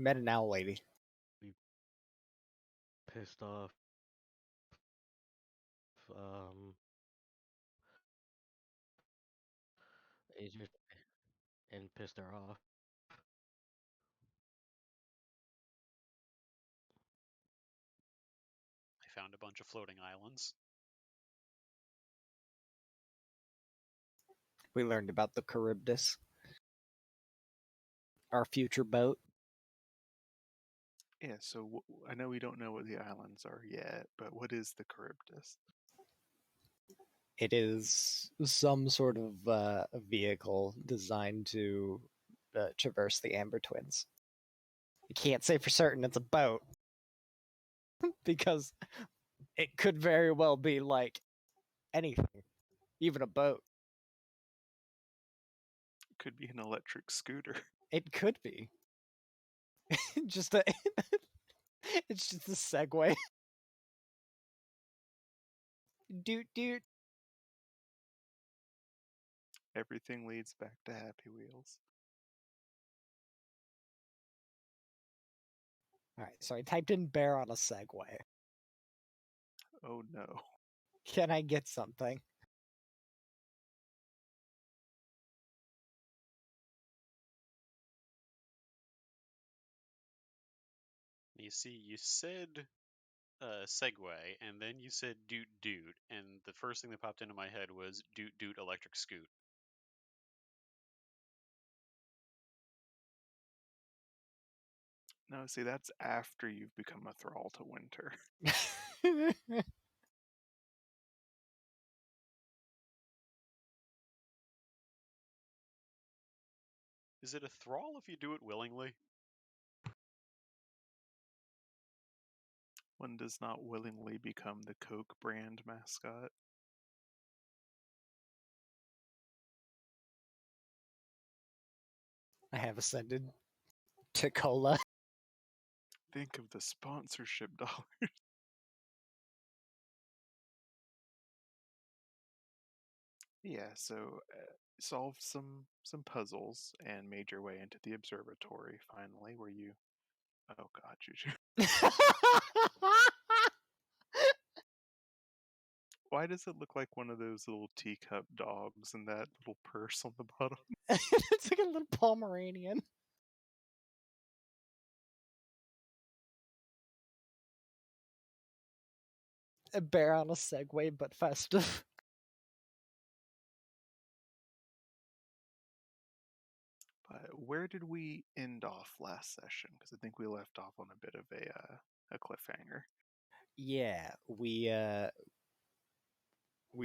Met an owl lady. Pissed off. Agent and pissed her off. I found a bunch of floating islands. We learned about the Charybdis. Our future boat. Yeah, so I know we don't know what the islands are yet, but what is the Charybdis? It is some sort of vehicle designed to traverse the Amber Twins. You can't say for certain it's a boat because it could very well be like anything, even a boat. It could be an electric scooter. It could be. Just a it's just a segue. Doot doot. Everything leads back to Happy Wheels. Alright, so I typed in bear on a Segway. Oh no. Can I get something? You see, you said Segway, and then you said doot doot, and the first thing that popped into my head was doot doot electric scoot. No, see, that's after you've become a thrall to Winter. Is it a thrall if you do it willingly? One does not willingly become the Coke brand mascot. I have ascended to cola. Think of the sponsorship dollars. Yeah, so solve some puzzles and made your way into the observatory finally, where you... Oh god, Juju. Why does it look like one of those little teacup dogs and that little purse on the bottom? It's like a little Pomeranian. A bear on a Segway, but festive. But where did we end off last session? Because I think we left off on a bit of a cliffhanger. Yeah, we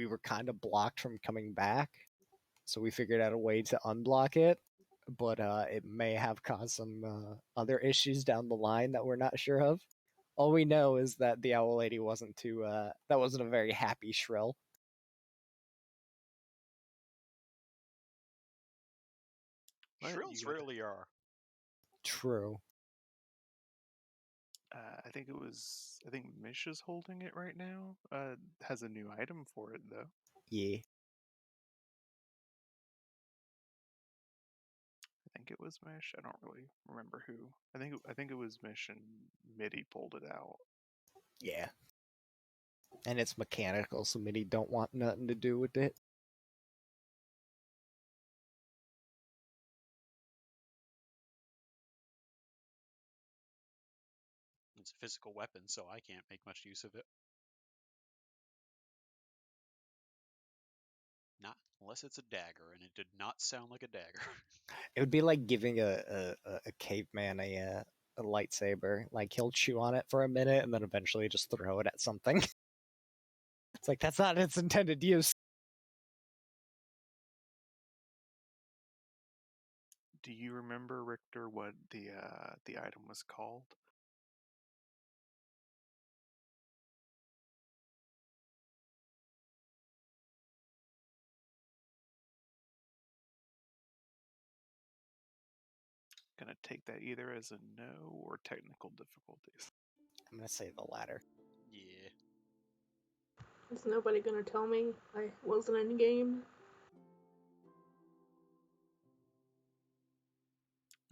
were kind of blocked from coming back, so we figured out a way to unblock it, but it may have caused some other issues down the line that we're not sure of. All we know is that the owl lady wasn't too that wasn't a very happy shrill. Shrills rarely are. True. I think Mish is holding it right now. Has a new item for it though. Yeah. I think it was Mish. I don't really remember who. I think it was Mish and Mitty pulled it out. Yeah. And it's mechanical, so Mitty don't want nothing to do with it. It's a physical weapon, so I can't make much use of it. Not unless it's a dagger, and it did not sound like a dagger. It would be like giving a caveman a lightsaber. Like he'll chew on it for a minute and then eventually just throw it at something. It's like that's not its intended use. Do you remember, Richter, what the item was called? Gonna take that either as a no or technical difficulties. I'm gonna say the latter. Yeah. Is nobody gonna tell me I wasn't in game?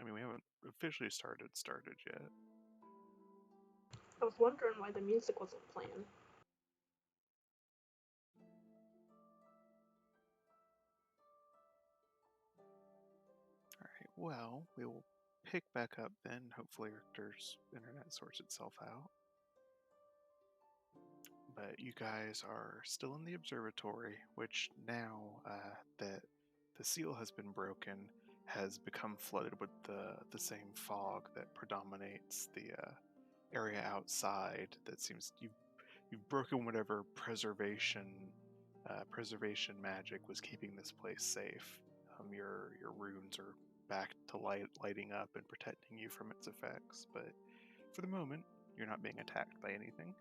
I mean, we haven't officially started yet. I was wondering why the music wasn't playing. Alright, well, we will pick back up then. Hopefully Richter's internet sorts itself out. But you guys are still in the observatory, which now that the seal has been broken, has become flooded with the same fog that predominates the area outside. That seems you've broken whatever preservation magic was keeping this place safe. Your runes are back to lighting up and protecting you from its effects, but for the moment, you're not being attacked by anything.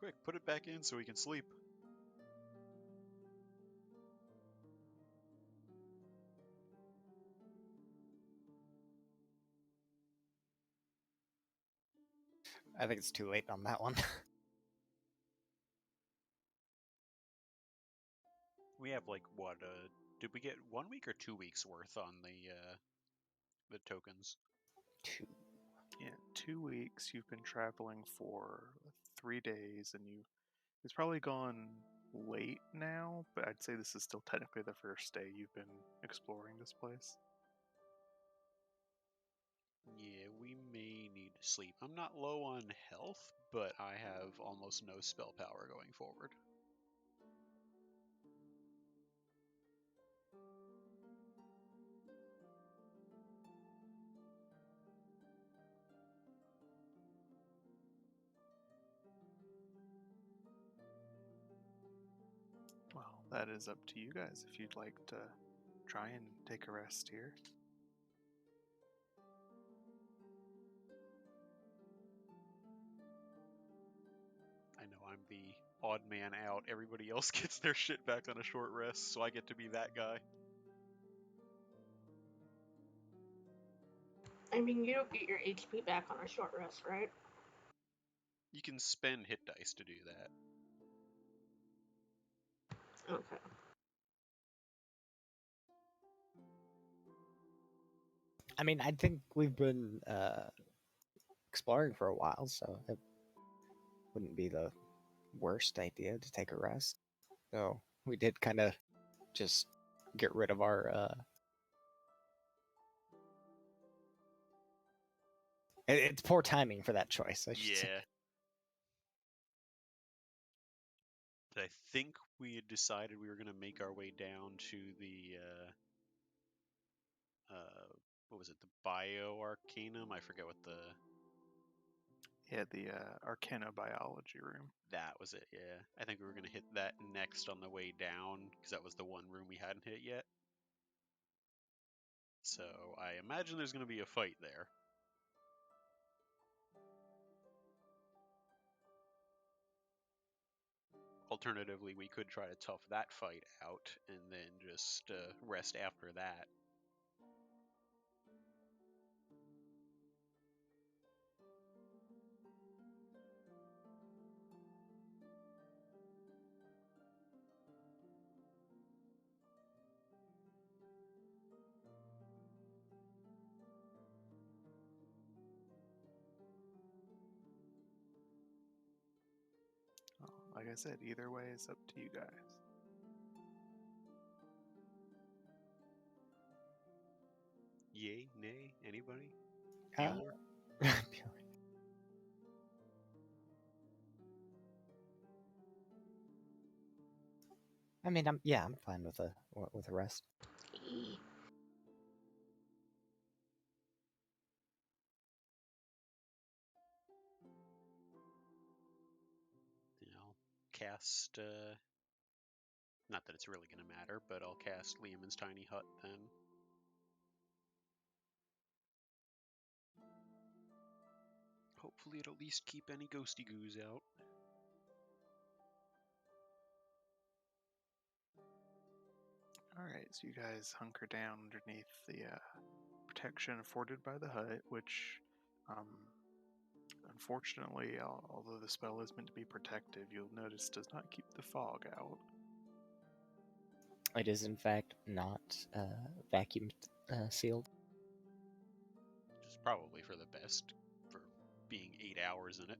Quick, put it back in so we can sleep. I think it's too late on that one. We have like what? Did we get 1 week or 2 weeks worth on the tokens? 2. Yeah, 2 weeks. You've been traveling for 3 days, and it's probably gone late now, but I'd say this is still technically the first day you've been exploring this place. Yeah, we may need to sleep. I'm not low on health, but I have almost no spell power going forward. Well, that is up to you guys if you'd like to try and take a rest here. I know I'm the odd man out. Everybody else gets their shit back on a short rest, so I get to be that guy. I mean, you don't get your HP back on a short rest, right? You can spend hit dice to do that. Okay. I mean, I think we've been exploring for a while, so it wouldn't be the worst idea to take a rest. So we did kind of just get rid of our. It's poor timing for that choice. I should say. Yeah. But I think we had decided we were going to make our way down to the what was it, the Bio Arcanum? I forget what Yeah, the Arcanobiology room. that was it. Yeah, I think we were going to hit that next on the way down because that was the one room we hadn't hit yet. So I imagine there's going to be a fight there. Alternatively, we could try to tough that fight out and then just rest after that. Well, like I said, either way is up to you guys. Yay, nay, anybody? Uh, Bueller? I mean, I'm fine with a rest. I'll cast, not that it's really going to matter, but I'll cast Liamon's Tiny Hut then. Hopefully it'll at least keep any ghosty goos out. Alright, so you guys hunker down underneath the protection afforded by the hut, which, unfortunately, although the spell is meant to be protective, you'll notice does not keep the fog out. It is, in fact, not vacuum sealed. Which is probably for the best for being 8 hours in it.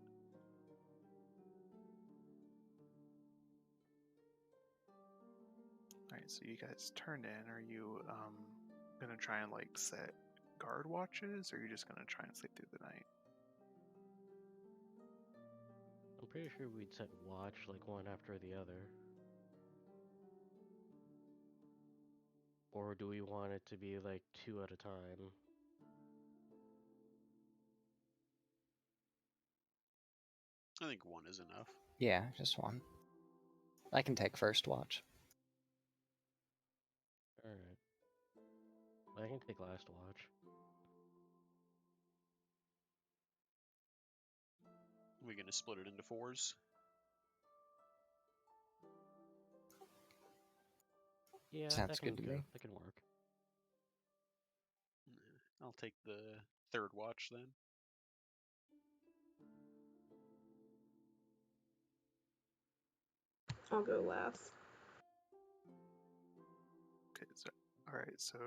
Alright, so you guys turned in. Are you gonna try and like set guard watches, or are you just gonna try and sleep through the night? I'm pretty sure we'd set watch like one after the other. Or do we want it to be like 2 at a time? I think one is enough. Yeah, just one. I can take first watch. Alright. I can take last watch. We're gonna split it into 4s. Yeah, Sounds that can good to go. me. That can work. I'll take the 3rd watch then. I'll go last. Okay, so alright, so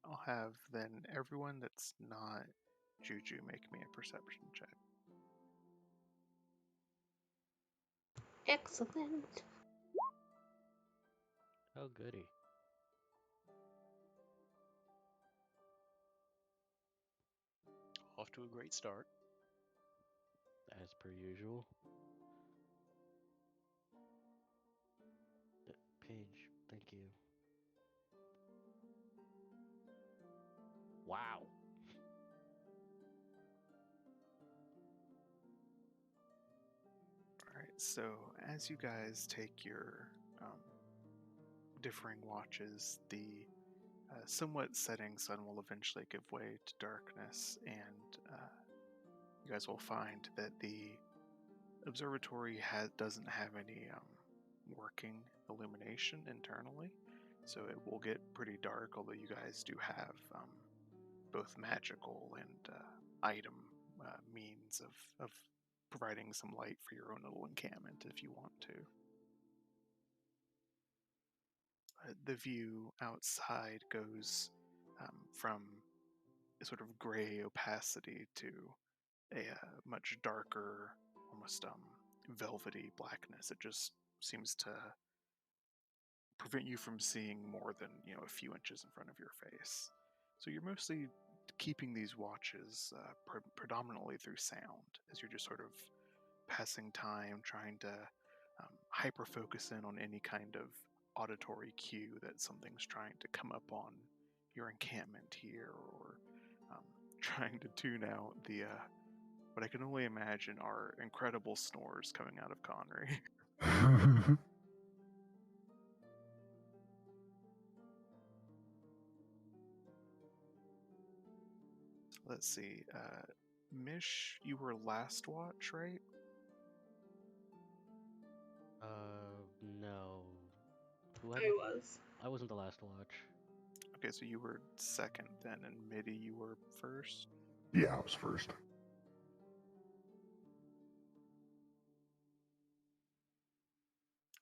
I'll have then everyone that's not Juju make me a perception check. Excellent. Oh, goody. Off to a great start. As per usual. Page, thank you. Wow. Alright, so as you guys take your differing watches, the somewhat setting sun will eventually give way to darkness, and you guys will find that the observatory doesn't have any working illumination internally, so it will get pretty dark, although you guys do have both magical and item means of providing some light for your own little encampment if you want to. The view outside goes from a sort of gray opacity to a much darker, almost velvety blackness. It just seems to prevent you from seeing more than a few inches in front of your face. So you're mostly keeping these watches predominantly through sound, as you're just sort of passing time, trying to hyper focus in on any kind of auditory cue that something's trying to come up on your encampment here, or trying to tune out the what I can only imagine are incredible snores coming out of Connery. Let's see. Mish, you were last watch, right? No. Who I had was. I wasn't the last watch. Okay, so you were second then, and Midi, you were first? Yeah, I was first.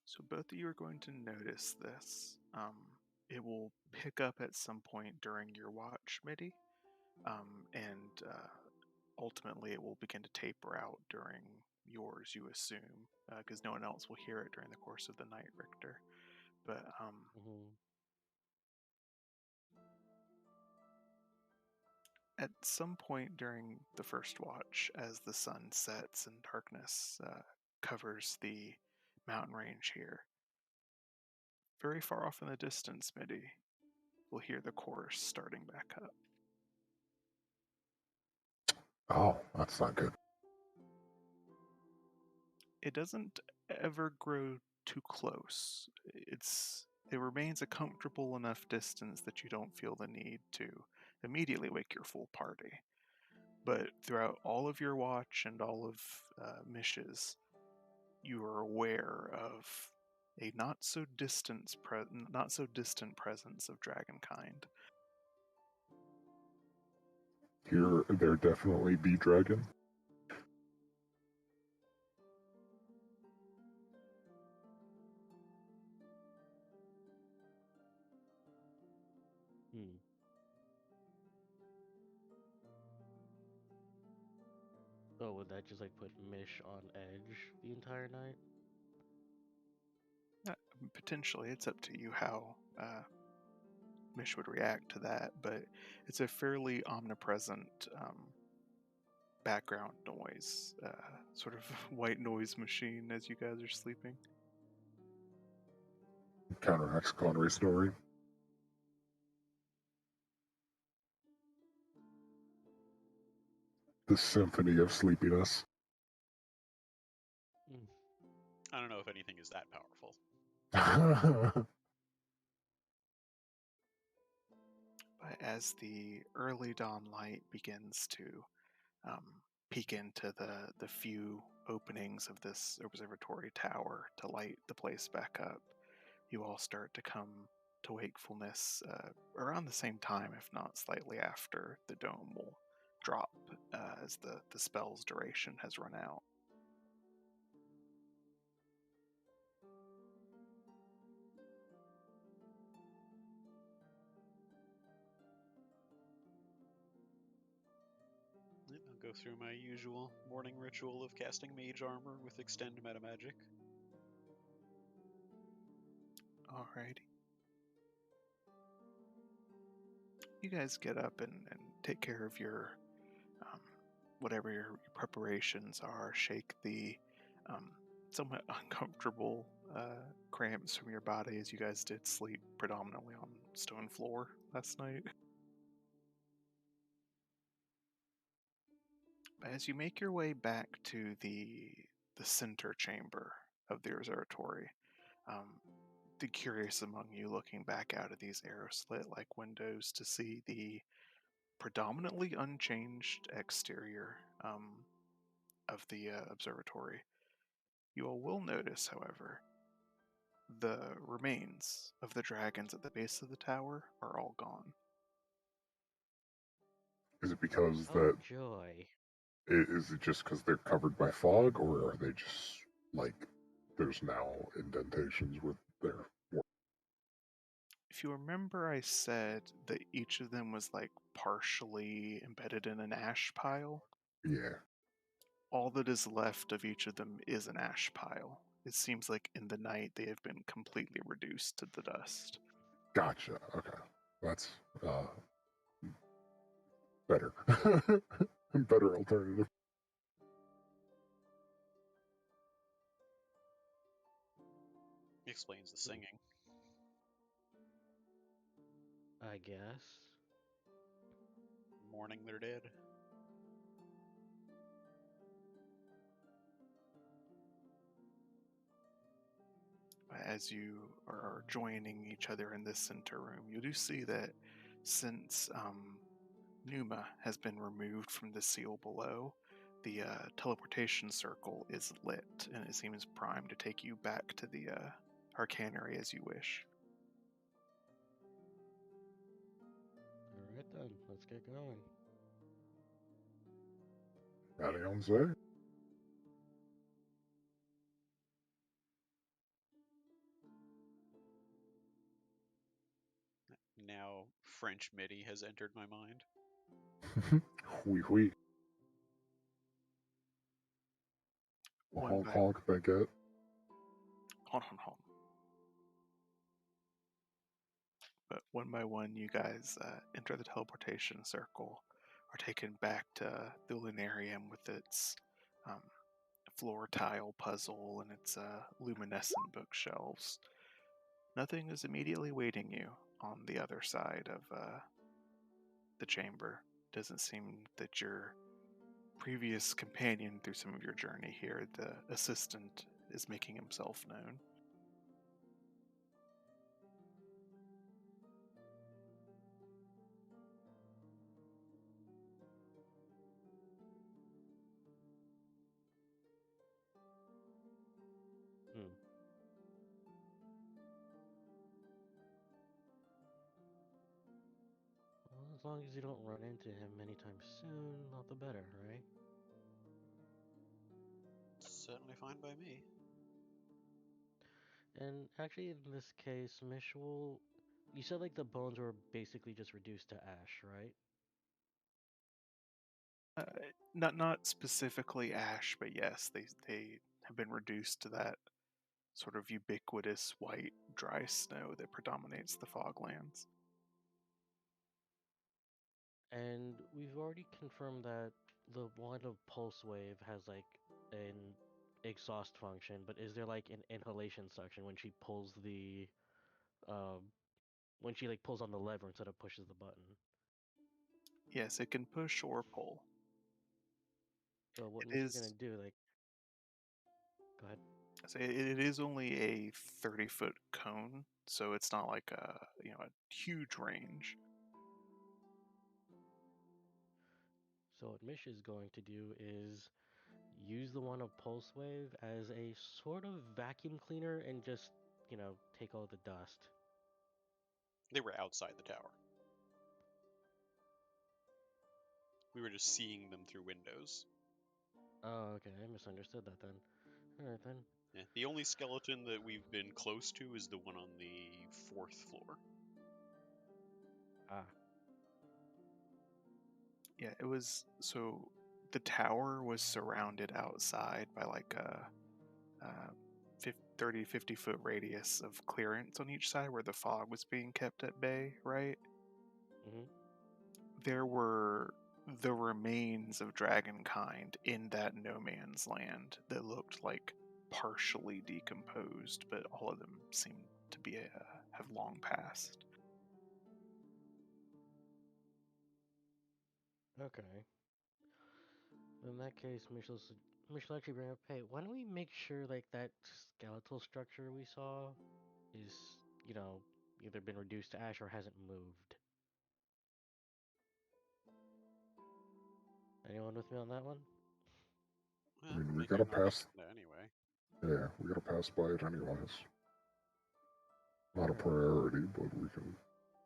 So both of you are going to notice this. It will pick up at some point during your watch, Midi, and ultimately it will begin to taper out during yours, you assume, because no one else will hear it during the course of the night, Richter. But at some point during the first watch, as the sun sets and darkness covers the mountain range here, very far off in the distance, Midi, we'll hear the chorus starting back up. Oh, that's not good. It doesn't ever grow too close. It remains a comfortable enough distance that you don't feel the need to immediately wake your full party. But throughout all of your watch and all of Mish's, you are aware of a not so distant presence of dragonkind. Here, there definitely be dragon. Oh, would that just like put Mish on edge the entire night? Potentially, it's up to you how Mish would react to that, but it's a fairly omnipresent background noise, sort of white noise machine as you guys are sleeping. Counteracts Connery's story. The symphony of sleepiness. Mm. I don't know if anything is that powerful. But as the early dawn light begins to peek into the few openings of this observatory tower to light the place back up, you all start to come to wakefulness around the same time, if not slightly after the dome will drop as the spell's duration has run out. I'll go through my usual morning ritual of casting mage armor with extend meta magic. Alrighty. You guys get up and take care of your whatever your preparations are. Shake the somewhat uncomfortable cramps from your body, as you guys did sleep predominantly on stone floor last night. As you make your way back to the center chamber of the observatory, the curious among you looking back out of these arrow slit like windows to see the predominantly unchanged exterior of the observatory. You all will notice, however, the remains of the dragons at the base of the tower are all gone. Is it because Oh, that joy. is it just because they're covered by fog, or are they just like there's now indentations with their work? If you remember, I said that each of them was like partially embedded in an ash pile. Yeah, All that is left of each of them is an ash pile. It seems like in the night they have been completely reduced to the dust. gotcha. Okay, that's better. Better alternative. Explains the singing. I guess. Mourning their dead. As you are joining each other in this center room, you do see that since Numa has been removed from the seal below, the teleportation circle is lit, and it seems primed to take you back to the Arcanary as you wish. Alright then, let's get going. Ready on say? Now French MIDI has entered my mind. Oui, oui. One Honk, by honk, baguette. hold on. But one by one, you guys enter the teleportation circle, are taken back to the Lunarium with its floor tile puzzle and its luminescent bookshelves. Nothing is immediately waiting you on the other side of the chamber. Doesn't seem that your previous companion through some of your journey here, the assistant, is making himself known. Hmm. Well, as long as you don't run into him anytime soon, all the better, right? Certainly fine by me. And actually, in this case, Mish will. You said like the bones were basically just reduced to ash, right? Uh, not specifically ash, but yes, they have been reduced to that sort of ubiquitous white dry snow that predominates the foglands. And we've already confirmed that the one of Pulse Wave has like an exhaust function, but is there like an inhalation suction when she pulls the um when she like pulls on the lever instead of pushes the button? Yes, it can push or pull. So what It Mish is gonna is do, like, go ahead. so it is only a 30-foot cone, so it's not like a huge range. So what Mish is going to do is use the one of Pulse Wave as a sort of vacuum cleaner and just, take all the dust. They were outside the tower. We were just seeing them through windows. Oh, okay, I misunderstood that then. Alright then. Yeah, the only skeleton that we've been close to is the one on the 4th floor. Ah, Yeah, it was so the tower was surrounded outside by like a 30-50 foot radius of clearance on each side where the fog was being kept at bay, right? mm-hmm. There were the remains of dragonkind in that no man's land that looked like partially decomposed, but all of them seemed to be have long passed. Okay. In that case, Michelle actually bring up, hey, why don't we make sure like that skeletal structure we saw is, you know, either been reduced to ash or hasn't moved? Anyone with me on that one? Well, I mean, we make gotta an argument pass. there anyway. Yeah, we gotta pass by it anyways. Not a Alright. priority, but we can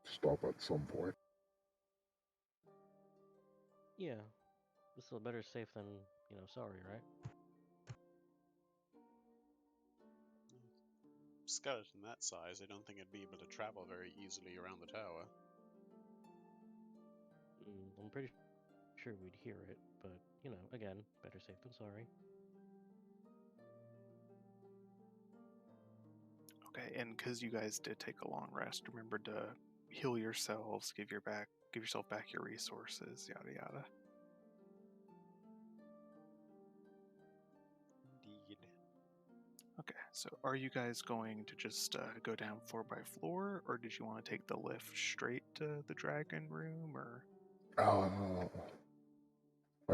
stop at some point. Yeah. This is better safe than, sorry, right? Skeleton that size, I don't think it'd be able to travel very easily around the tower. I'm pretty sure we'd hear it, but, again, better safe than sorry. Okay, and because you guys did take a long rest, remember to heal yourselves, give yourself back your resources, yada yada. Indeed. Okay, so are you guys going to just go down floor by floor, or did you want to take the lift straight to the dragon room, or? I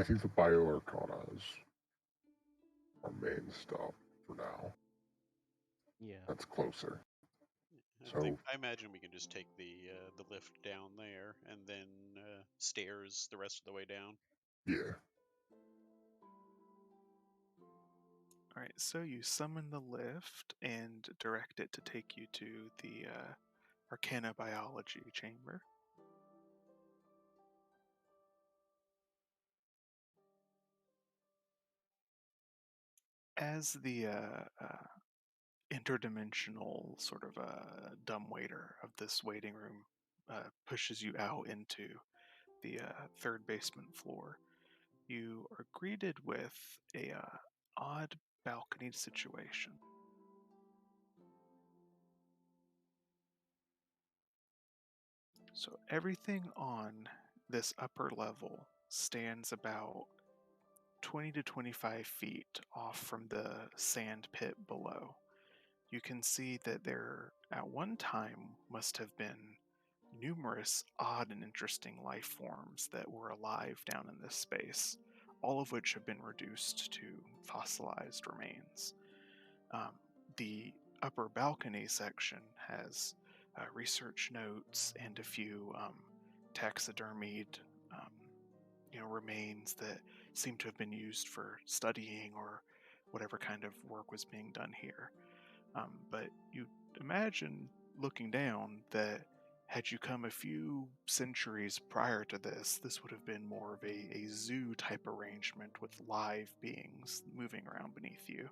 think the Bioarcana is our main stop for now. Yeah. That's closer. I imagine we can just take the lift down there and then stairs the rest of the way down. Yeah. Alright, so you summon the lift and direct it to take you to the Arcana Biology chamber. As the interdimensional sort of dumbwaiter of this waiting room pushes you out into the third basement floor, you are greeted with a odd balcony situation. So everything on this upper level stands about 20 to 25 feet off from the sand pit below. You can see that there at one time must have been numerous odd and interesting life forms that were alive down in this space, all of which have been reduced to fossilized remains. The upper balcony section has research notes and a few taxidermied remains that seem to have been used for studying or whatever kind of work was being done here. But you imagine looking down that had you come a few centuries prior to this would have been more of a zoo type arrangement with live beings moving around beneath you.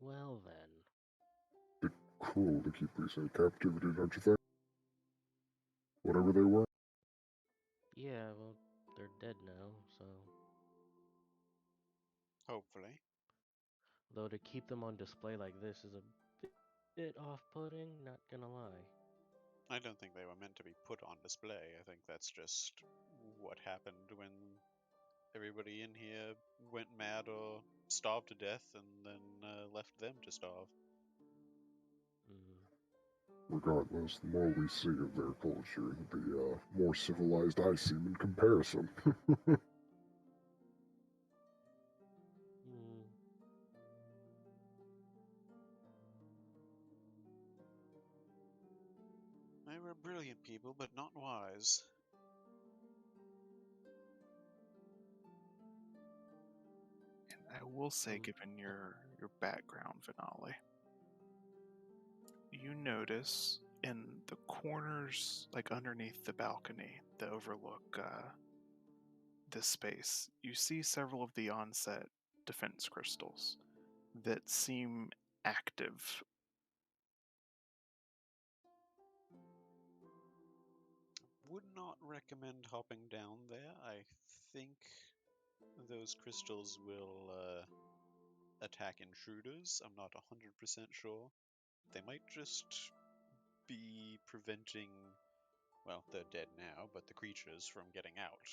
Well then. cruel to keep these in captivity, don't you think? Whatever they were. Yeah, well, they're dead now, so. Hopefully. Though to keep them on display like this is a bit off-putting, not gonna lie. I don't think they were meant to be put on display. I think that's just what happened when everybody in here went mad or starved to death and then left them to starve. Mm. Regardless, the more we see of their culture, the more civilized I seem in comparison. Mm. They were brilliant people, but not wise. And I will say, Um, given your background, Finale, you notice in the corners, like underneath the balcony that overlook this space, you see several of the onset defense crystals that seem active. Would not recommend hopping down there. I think those crystals will attack intruders. I'm not 100% sure. They might just be preventing, well, they're dead now, but the creatures from getting out.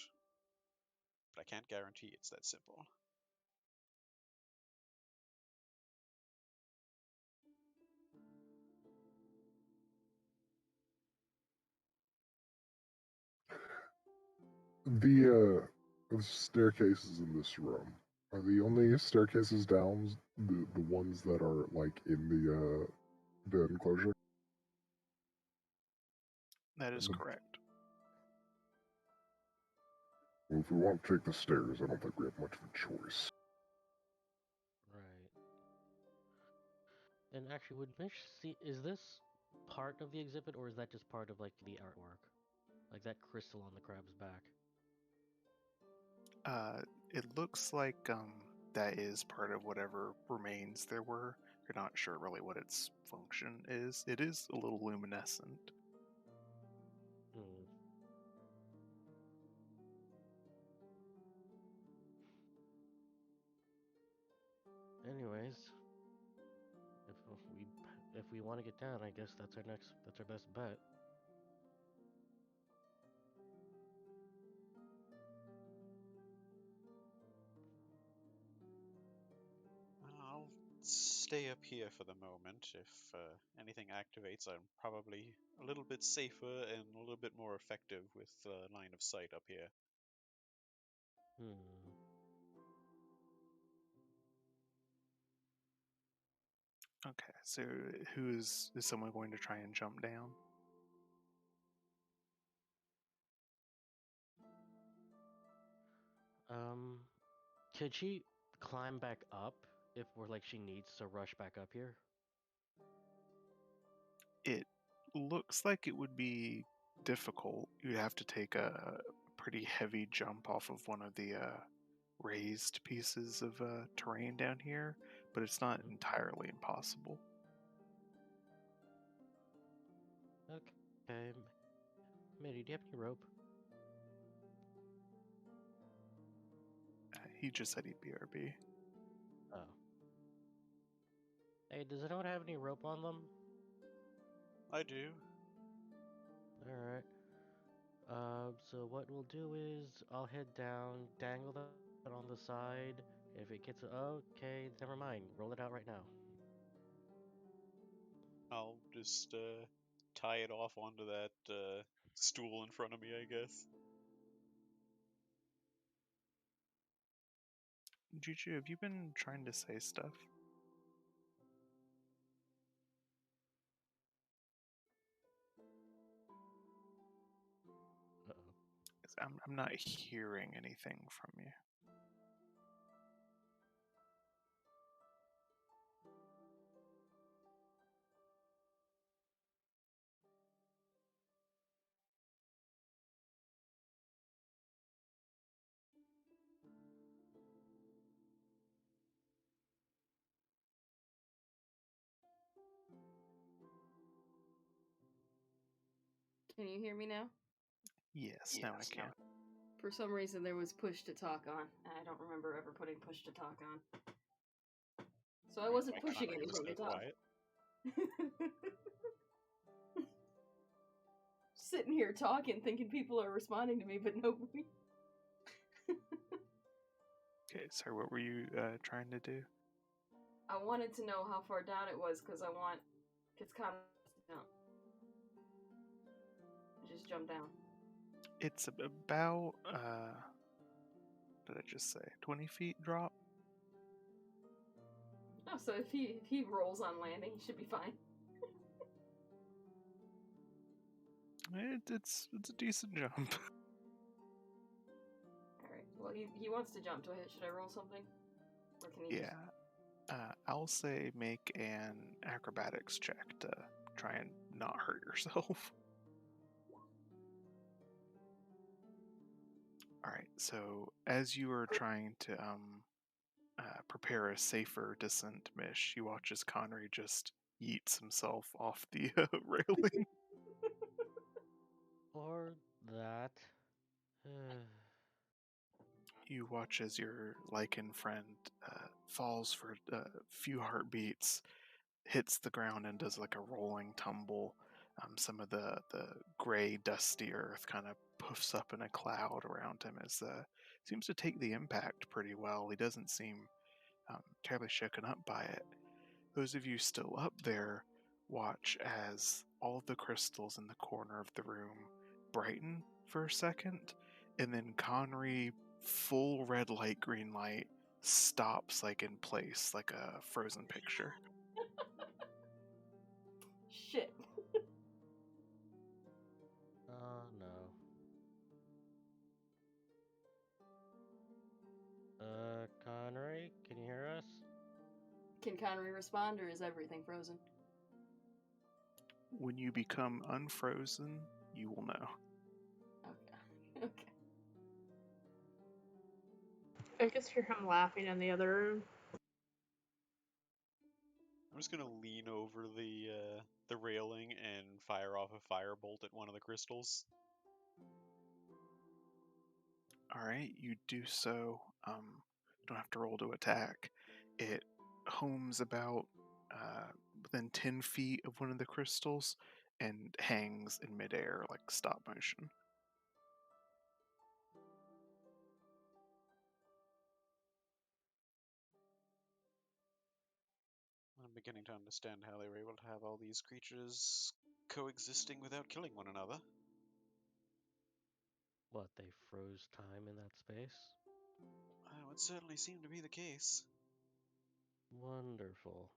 But I can't guarantee it's that simple. The staircases in this room are the only staircases down the ones that are like in the enclosure. That is And correct. well, if we want to take the stairs, I don't think we have much of a choice. right. And actually, would Mish see? Is this part of the exhibit, or is that just part of like the artwork, like that crystal on the crab's back? It looks like that is part of whatever remains there were. You're not sure really what its function is. It is a little luminescent. Hmm. Anyways, if we want to get down, I guess that's our best bet. I'll stay up here for the moment. If anything activates, I'm probably a little bit safer and a little bit more effective with line of sight up here. Hmm. Okay, so who is someone going to try and jump down? Um, could she climb back up if we're like she needs to rush back up here? It looks like it would be difficult. You'd have to take a pretty heavy jump off of one of the raised pieces of terrain down here, but it's not Mhm. entirely impossible. Okay. Mitty, do you have any rope? He just said he'd BRB. Oh. Hey, does anyone have any rope on them? I do. Alright. So what we'll do is I'll head down, dangle that on the side. If it gets okay, never mind. Roll it out right now. I'll just tie it off onto that stool in front of me, I guess. Juju, have you been trying to say stuff? Uh-oh. 'Cause I'm not hearing anything from you. Can you hear me now? Yes, now I can. For some reason, there was push to talk on. I don't remember ever putting push to talk on. So I wasn't pushing anything to talk. Sitting here talking, thinking people are responding to me, but nobody. Okay, so what were you trying to do? I wanted to know how far down it was because I want Conrad to jump. Just jump down. It's about, what did I just say? 20 feet drop? Oh, so if he rolls on landing, he should be fine. It's a decent jump. Alright, well, he wants to jump. Should I roll something? Or can he Yeah. I'll say make an acrobatics check to try and not hurt yourself. Alright, so as you are trying to prepare a safer descent, Mish, you watch as Connery just yeets himself off the railing. Or that. You watch as your lichen friend falls for a few heartbeats, hits the ground, and does like a rolling tumble. Some of the gray, dusty earth kind of puffs up in a cloud around him as seems to take the impact pretty well. He doesn't seem terribly shaken up by it. Those of you still up there watch as all of the crystals in the corner of the room brighten for a second, and then Connery, full red light, green light, stops like in place, like a frozen picture. Shit. Oh no. Connery, can you hear us? Can Connery respond, or is everything frozen? When you become unfrozen, you will know. Okay. Okay. I just hear him laughing in the other room. I'm just gonna lean over the railing and fire off a firebolt at one of the crystals. Alright, you do so. Don't have to roll to attack. It homes about within 10 feet of one of the crystals and hangs in midair like stop motion. I'm beginning to understand how they were able to have all these creatures coexisting without killing one another. What, they froze time in that space? It would certainly seem to be the case. Wonderful.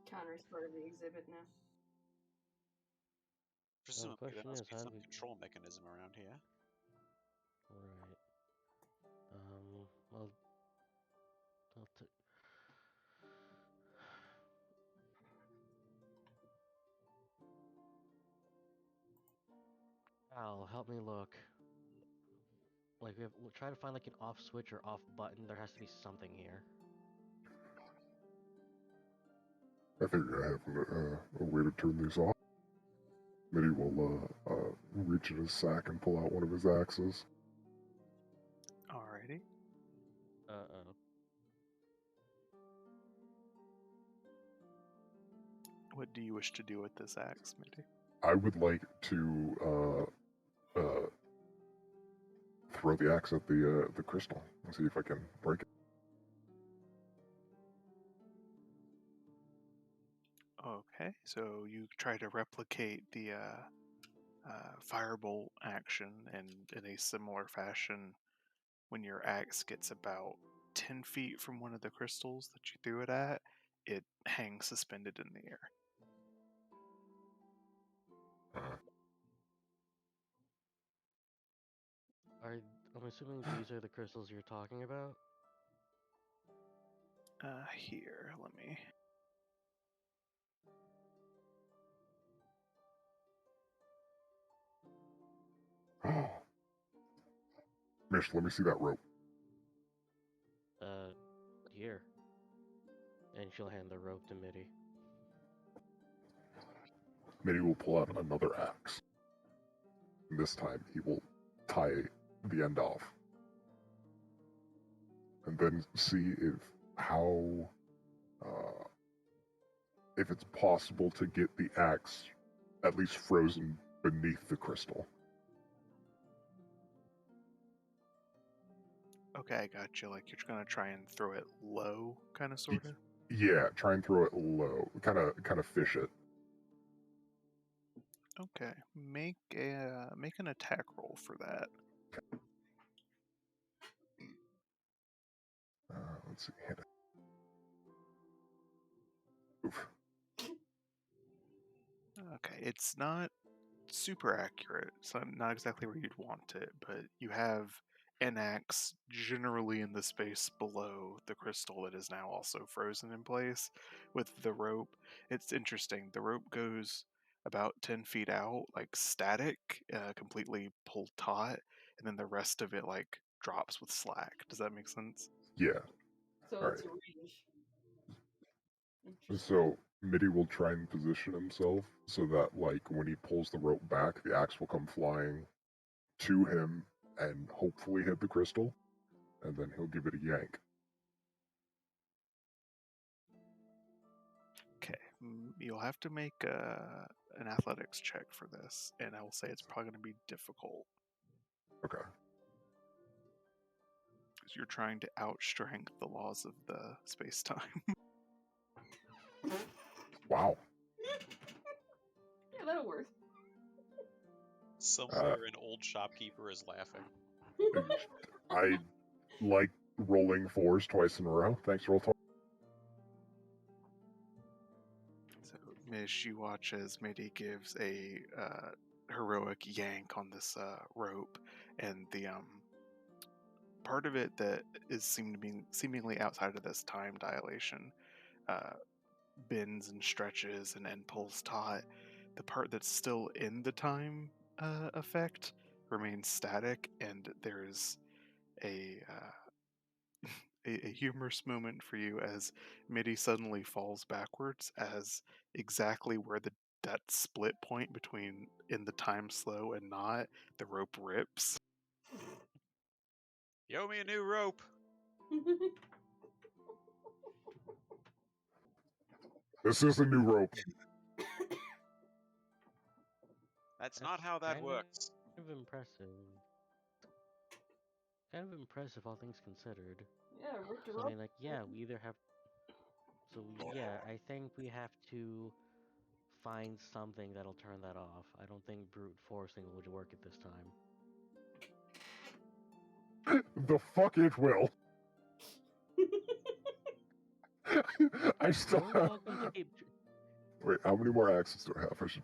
Connery's part of the exhibit now. Presumably there question must is, be how some do we... control mechanism around here. Right. Well, I'll take... Al, help me look. Like, we'll try to find like an off switch or off button. There has to be something here. I figure I have a way to turn these off. Mitty will reach in his sack and pull out one of his axes. Alrighty. Uh-oh. What do you wish to do with this axe, Mitty? I would like to throw the axe at the crystal and see if I can break it. Okay, so you try to replicate the firebolt action, and in a similar fashion, when your axe gets about 10 feet from one of the crystals that you threw it at, it hangs suspended in the air. I'm assuming these are the crystals you're talking about? Here, let me... Mish, let me see that rope. Here. And she'll hand the rope to Mitty. Mitty will pull out another axe. And this time he will tie the end off. And then see if it's possible to get the axe at least frozen beneath the crystal. Okay, I got you. Like you're gonna try and throw it low, kind of, sort of. Yeah, try and throw it low. Kind of fish it. Okay, make an attack roll for that. Let's see. Hit it. Oof. Okay, it's not super accurate. So not exactly where you'd want it, but you have an axe generally in the space below the crystal that is now also frozen in place with the rope. It's interesting. The rope goes about 10 feet out, like static, completely pulled taut, and then the rest of it like drops with slack. Does that make sense? Yeah. So All it's right. range. Interesting. So Mitty will try and position himself so that, like, when he pulls the rope back, the axe will come flying to him and hopefully hit the crystal, and then he'll give it a yank. Okay, you'll have to make an athletics check for this, and I will say it's probably going to be difficult Okay. because you're trying to outstrength the laws of the space-time. Wow. Yeah, that'll work. Somewhere an old shopkeeper is laughing. I like rolling fours twice in a row. Thanks, roll twice. So, Mish, you watch as Mitty gives a heroic yank on this rope, and the part of it that is seemingly outside of this time dilation bends and stretches and pulls taut. The part that's still in the time effect remains static, and there's a a humorous moment for you as Mitty suddenly falls backwards as exactly where that split point between in the time slow and not, the rope rips. Yo me a new rope. This is a new rope. That's not how that works. Kind of impressive. Kind of impressive, all things considered. Yeah, ripped her So, I up. mean, like, yeah, we either have. So, yeah, I think we have to find something that'll turn that off. I don't think brute forcing would work at this time. The fuck it will. I still You're have... welcome to keep. Wait, how many more axes do I have? I should...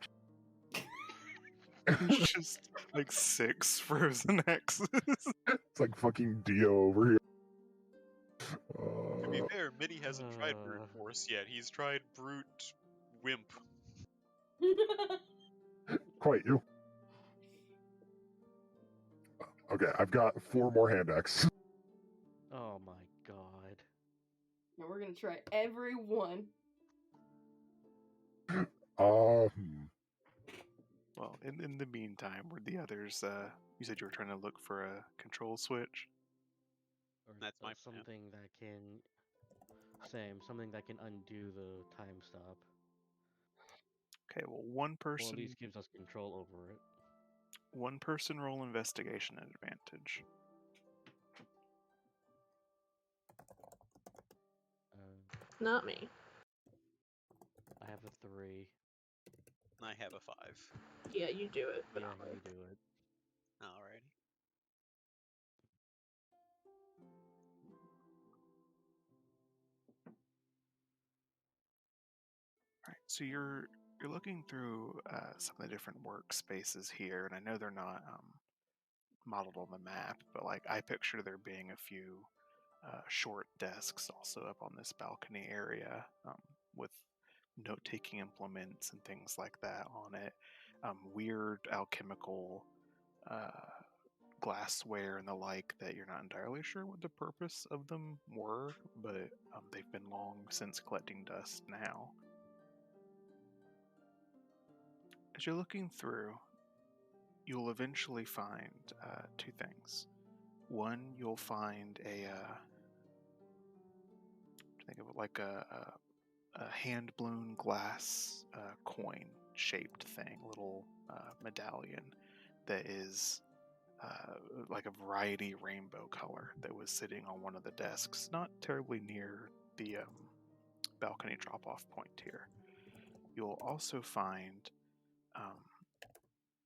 It's just like 6 frozen X's. It's like fucking Dio over here. To be fair, Mitty hasn't tried brute force yet. He's tried brute wimp. Quite you. Okay, I've got 4 more hand axes. Oh my god. Now we're gonna try every one. Well, in the meantime, were the others, you said you were trying to look for a control switch? Or That's my plan. something that can. Something that can undo the time stop. Okay, well, one Or person at least gives us control over it. one person roll investigation at advantage. Not me. I have a 3. I have a 5. Yeah, you do it, but Yeah, not me. you do it. Alrighty. Alright, so you're looking through some of the different workspaces here, and I know they're not modeled on the map, but like I picture there being a few short desks also up on this balcony area with note-taking implements and things like that on it. Weird alchemical glassware and the like that you're not entirely sure what the purpose of them were, but they've been long since collecting dust now. As you're looking through, you'll eventually find two things. One, you'll find think of it like a hand-blown glass coin-shaped thing, little medallion that is like a variety rainbow color that was sitting on one of the desks, not terribly near the balcony drop-off point here. You'll also find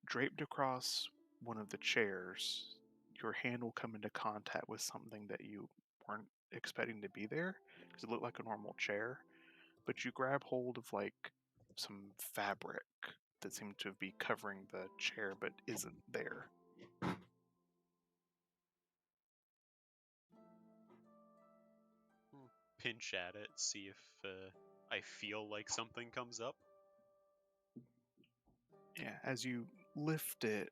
draped across one of the chairs, your hand will come into contact with something that you weren't expecting to be there because it looked like a normal chair, but you grab hold of like some fabric that seemed to be covering the chair but isn't there. Pinch at it, see if I feel like something comes up. Yeah, as you lift it,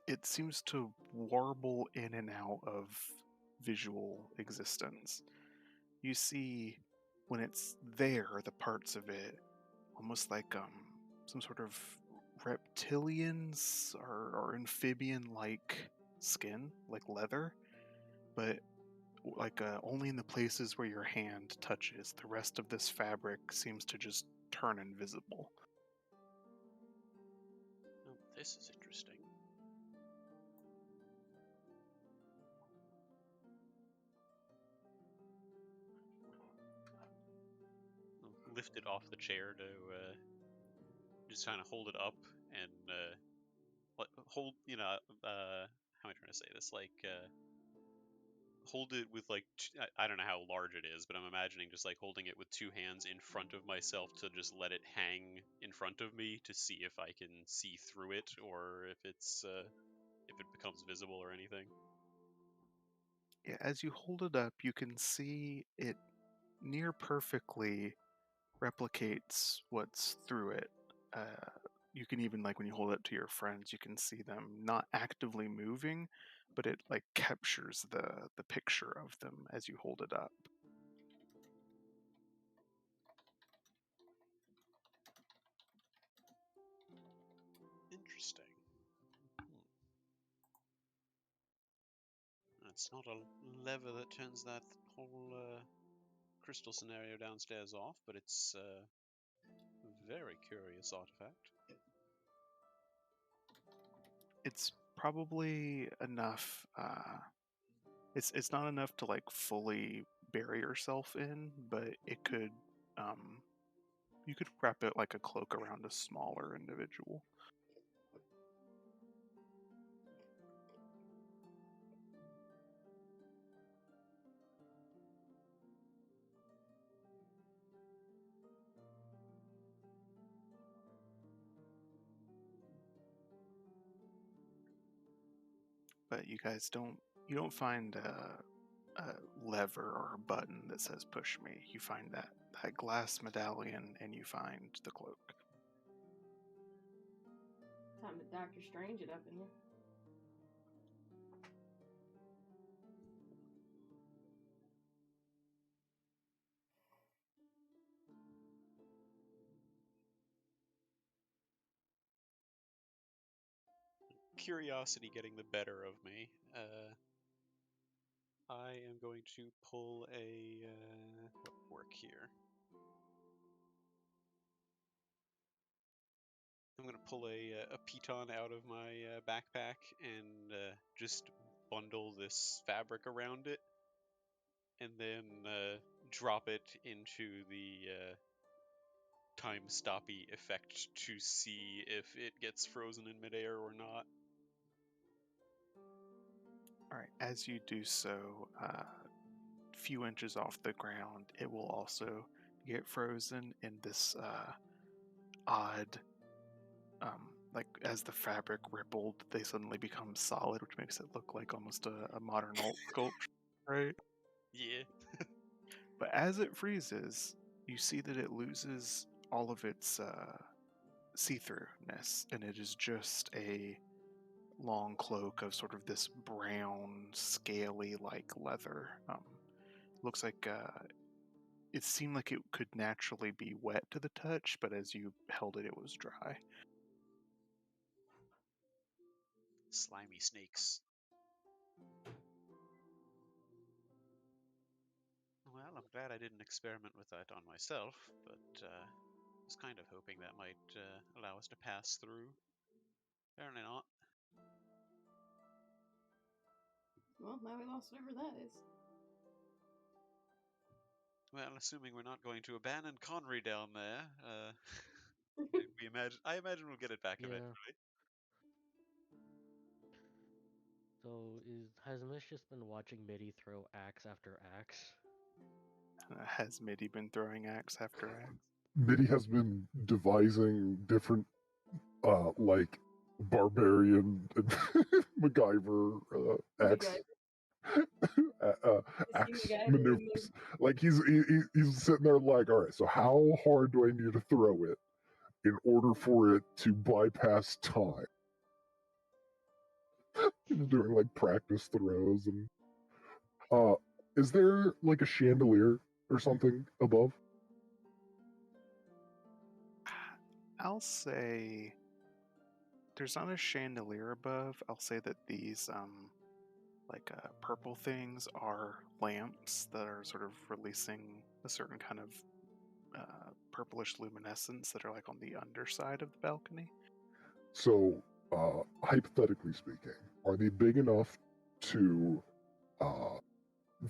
it seems to warble in and out of visual existence. You see, when it's there, the parts of it, almost like some sort of reptilians or amphibian-like skin, like leather, but like only in the places where your hand touches. The rest of this fabric seems to just turn invisible. Oh, this is interesting. I'll lift it off the chair to just kind of hold it up and hold, how am I trying to say this? Like, hold it with like, I don't know how large it is, but I'm imagining just like holding it with two hands in front of myself to just let it hang in front of me to see if I can see through it or if if it becomes visible or anything. Yeah, as you hold it up, you can see it near perfectly replicates what's through it. You can even, like, when you hold it to your friends, you can see them not actively moving, but it like captures the picture of them as you hold it up. Interesting. It's not a lever that turns that whole crystal scenario downstairs off, but it's a very curious artifact. It's probably enough. It's not enough to like fully bury yourself in, but it could. You could wrap it like a cloak around a smaller individual. But you guys don't find a lever or a button that says push me. You find that glass medallion and you find the cloak. Time to Doctor Strange it up in here. Curiosity getting the better of me. I am going to pull a what work here. I'm going to pull a piton out of my backpack and just bundle this fabric around it, and then drop it into the time stoppy effect to see if it gets frozen in midair or not. All right, as you do so, a few inches off the ground, it will also get frozen in this odd, like as the fabric rippled, they suddenly become solid, which makes it look like almost a modern alt sculpture, right? Yeah. But as it freezes, you see that it loses all of its see-throughness, and it is just a long cloak of sort of this brown, scaly like leather. Looks like it seemed like it could naturally be wet to the touch, but as you held it, it was dry. Slimy snakes. Well, I'm glad I didn't experiment with that on myself, but I was kind of hoping that might allow us to pass through. Apparently not. Well, now we lost whatever that is. Well, assuming we're not going to abandon Conry down there, I imagine we'll get it back Yeah. eventually. So has Mish just been watching Mitty throw axe after axe? Has Mitty been throwing axe after axe? Mitty has been devising different, like, barbarian and MacGyver axe, axe MacGyver maneuvers. Like he's sitting there like, all right, so how hard do I need to throw it in order for it to bypass time? He's doing like practice throws and is there like a chandelier or something above? I'll say there's not a chandelier above. I'll say that these purple things are lamps that are sort of releasing a certain kind of purplish luminescence that are like on the underside of the balcony. So, hypothetically speaking, are they big enough to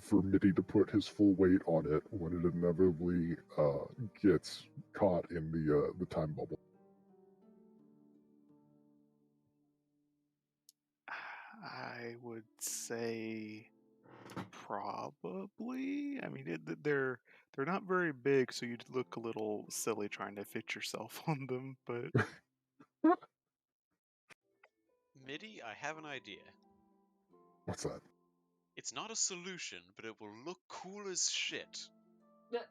for Mitty to put his full weight on it when it inevitably gets caught in the time bubble? I would say probably. I mean, they're not very big, so you'd look a little silly trying to fit yourself on them. But Mitty, I have an idea. What's that? It's not a solution, but it will look cool as shit.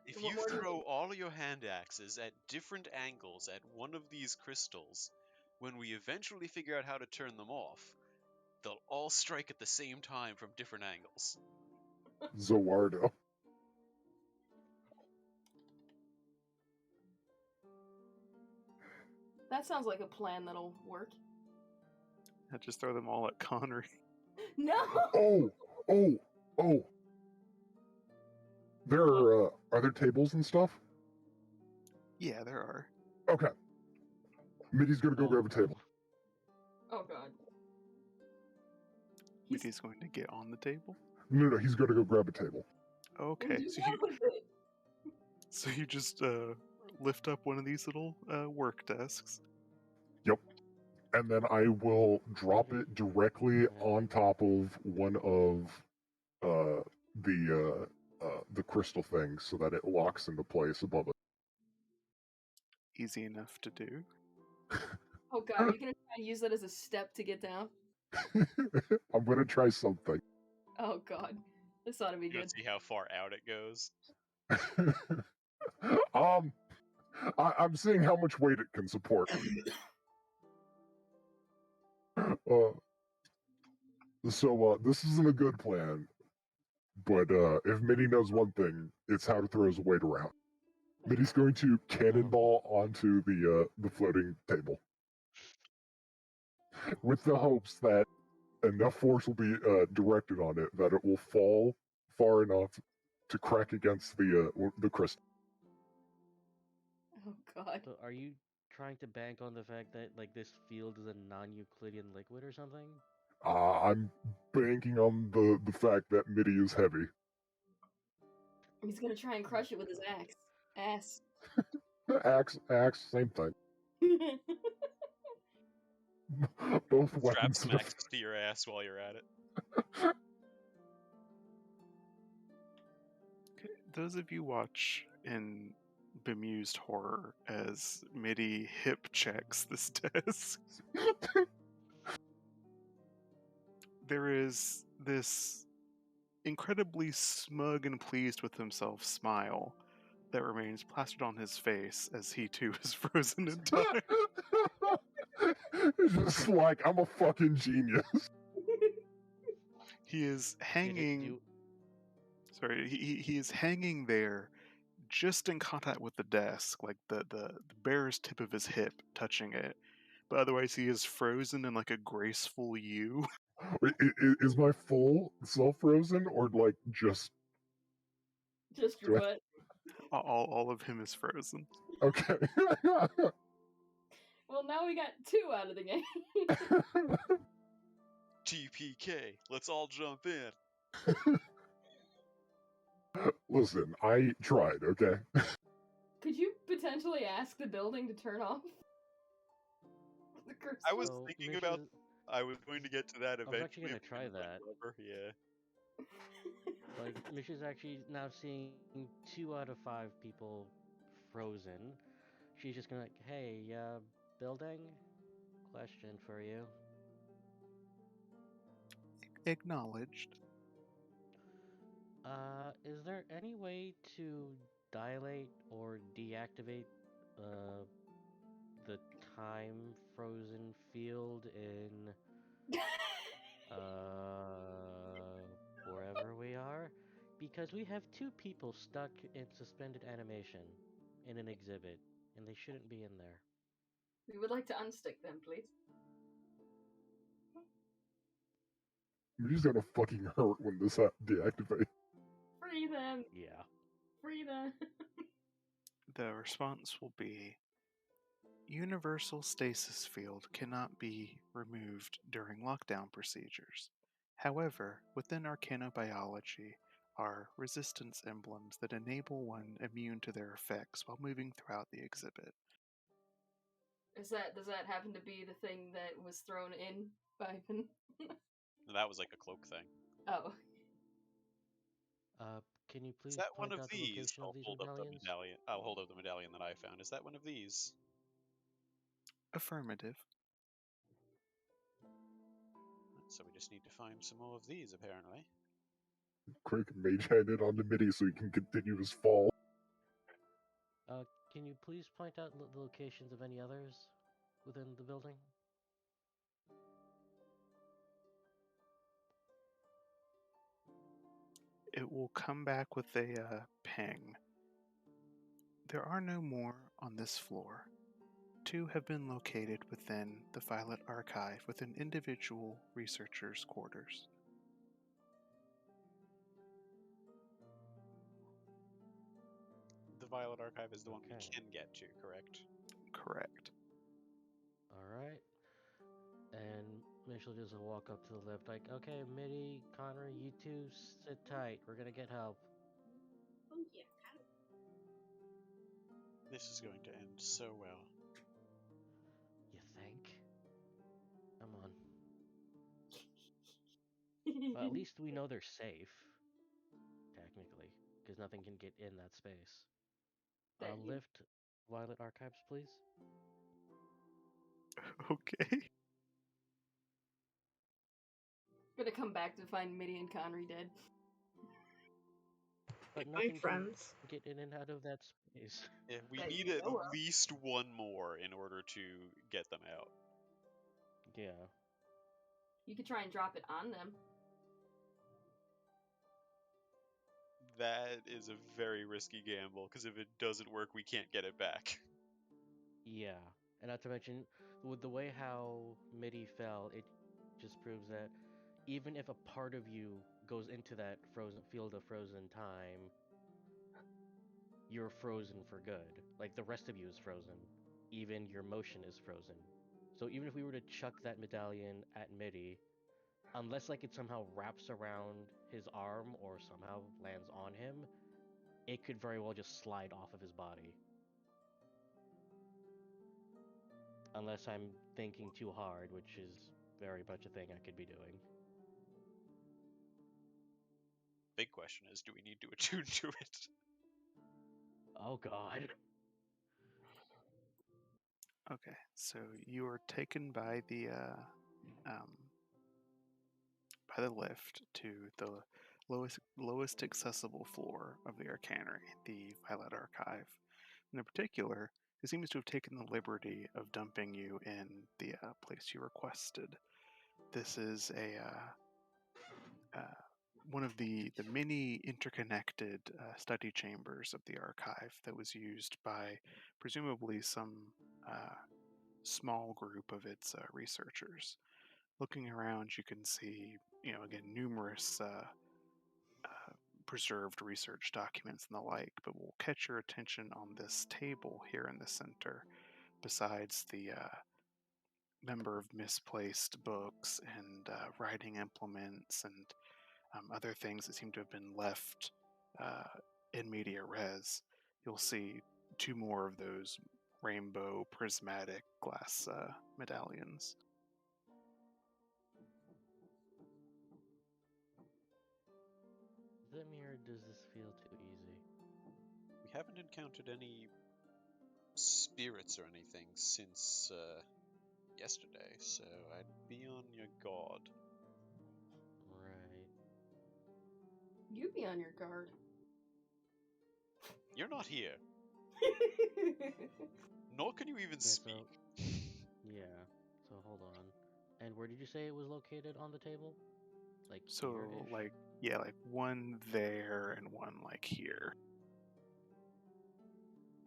If What you more do throw all of your hand axes at different angles at one of these crystals, when we eventually figure out how to turn them off, they'll all strike at the same time from different angles. Zoardo. That sounds like a plan that'll work. I'd just throw them all at Connery. No! Oh! There are there tables and stuff? Yeah, there are. Okay. Mitty's gonna go grab a table. Oh god. Mitty's going to get on the table. No, he's gonna go grab a table. Okay, Do so that with it. you just lift up one of these little work desks. Yep. And then I will drop it directly on top of one of the crystal things so that it locks into place above it. Easy enough to do. Oh god, are you gonna try and use that as a step to get down? I'm gonna try something. Oh god. This ought to be You good. don't see how far out it goes. I'm seeing how much weight it can support. So this isn't a good plan, but if Mitty knows one thing, it's how to throw his weight around. Mitty's going to cannonball onto the floating table, with the hopes that enough force will be directed on it that it will fall far enough to crack against the crystal. Oh god. So are you trying to bank on the fact that like this field is a non-Euclidean liquid or something? I'm banking on the fact that Mitty is heavy. He's gonna try and crush it with his axe. Ass. Axe, same thing. Both Strap weapons. some axes to your ass while you're at it. Those of you watch in bemused horror as Mitty hip checks this desk. There is this incredibly smug and pleased with himself smile that remains plastered on his face as he too is frozen in time. It's just like, I'm a fucking genius. He is hanging. Sorry, he is hanging there, just in contact with the desk, like the barest tip of his hip touching it. But otherwise, he is frozen in like a graceful U. Wait, is my full self frozen or like just Just your Do I- butt. All of him is frozen. okay? Well, now we got 2 out of the game. TPK, let's all jump in. Listen, I tried. Okay. Could you potentially ask the building to turn off the crystal? I was So, thinking Mish about. is- I was going to get to that I was eventually. actually gonna but try didn't went that. over, Yeah. Like, Mish is actually now seeing 2 out of 5 people frozen. She's just gonna like, hey, building? Question for you. Acknowledged. Is there any way to dilate or deactivate, the time frozen field in, wherever we are? Because we have 2 people stuck in suspended animation in an exhibit, and they shouldn't be in there. We would like to unstick them, please. I'm just gonna fucking hurt when this deactivates. Free them! Yeah. Free them! The response will be universal stasis field cannot be removed during lockdown procedures. However, within arcanobiology are resistance emblems that enable one immune to their effects while moving throughout the exhibit. Does that happen to be the thing that was thrown in by Ivan? That was like a cloak thing. Oh. Can you Is please that one point of out the these? location I'll of these hold up the medallions? medallion. I'll hold up the medallion that I found. Is that one of these? Affirmative. So we just need to find some more of these, apparently. Quick, mage hand it on to Mitty so he can continue his fall. Can you please point out the locations of any others within the building? It will come back with a ping. There are no more on this floor. 2 have been located within the Violet Archive within individual researchers' quarters. The Violet Archive is the one we Okay. can get to, correct? Correct. Alright. And Mitchell just will walk up to the lift like, okay, Mitty, Connor, you 2 sit tight. We're gonna get help. Oh yeah. This is going to end so well. You think? Come on. Well, at least we know they're safe. Technically. Because nothing can get in that space. Thank you. Lift Violet Archives, please. Okay. Gonna come back to find Mitty and Connery dead. But My nothing can friends. get in and out of that space. Yeah, we That need you at know of. least one more in order to get them out. Yeah. You could try and drop it on them. That is a very risky gamble, because if it doesn't work, we can't get it back. Yeah. And not to mention, with the way how Mitty fell, it just proves that even if a part of you goes into that frozen field of frozen time, you're frozen for good. Like the rest of you is frozen. Even your motion is frozen. So even if we were to chuck that medallion at Mitty, unless like it somehow wraps around his arm or somehow lands on him, it could very well just slide off of his body. Unless I'm thinking too hard, which is very much a thing I could be doing. Big question is, do we need to attune to it? Oh god. Okay. So you are taken by the lift to the lowest accessible floor of the Arcanery, the Violet Archive. And in particular, it seems to have taken the liberty of dumping you in the place you requested. This is a one of the many interconnected study chambers of the archive that was used by presumably some small group of its researchers. Looking around, you can see, again, numerous preserved research documents and the like, but we'll catch your attention on this table here in the center, besides the number of misplaced books and writing implements and other things that seem to have been left in media res. You'll see two more of those rainbow prismatic glass medallions. Zemir, does this feel too easy? We haven't encountered any spirits or anything since yesterday, so I'd be on your guard. Right. You be on your guard. You're not here, nor can you even Yeah, speak. Yeah. So hold on. And where did you say it was located on the table? Like So, here-ish? like one there and one like here.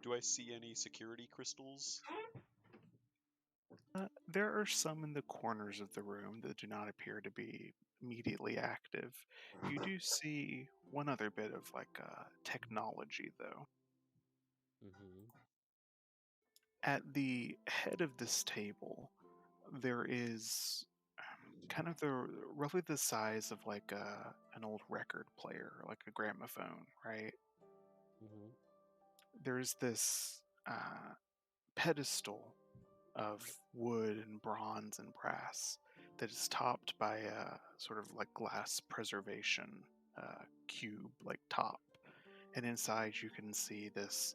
Do I see any security crystals? There are some in the corners of the room that do not appear to be immediately active. You do see one other bit of technology, though. Mm-hmm. At the head of this table, there is kind of roughly the size of an old record player, like a gramophone, right? Mm-hmm. There's this pedestal of wood and bronze and brass that is topped by a sort of like glass preservation cube like top, and inside you can see this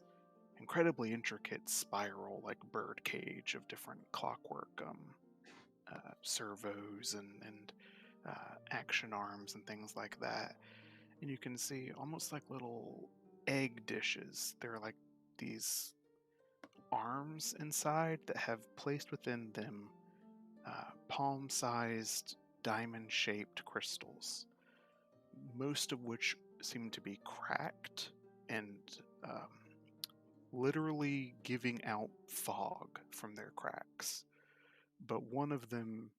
incredibly intricate spiral like bird cage of different clockwork servos and action arms and things like that. And you can see almost like little egg dishes. They're like these arms inside that have placed within them palm-sized diamond-shaped crystals, most of which seem to be cracked and literally giving out fog from their cracks. But one of them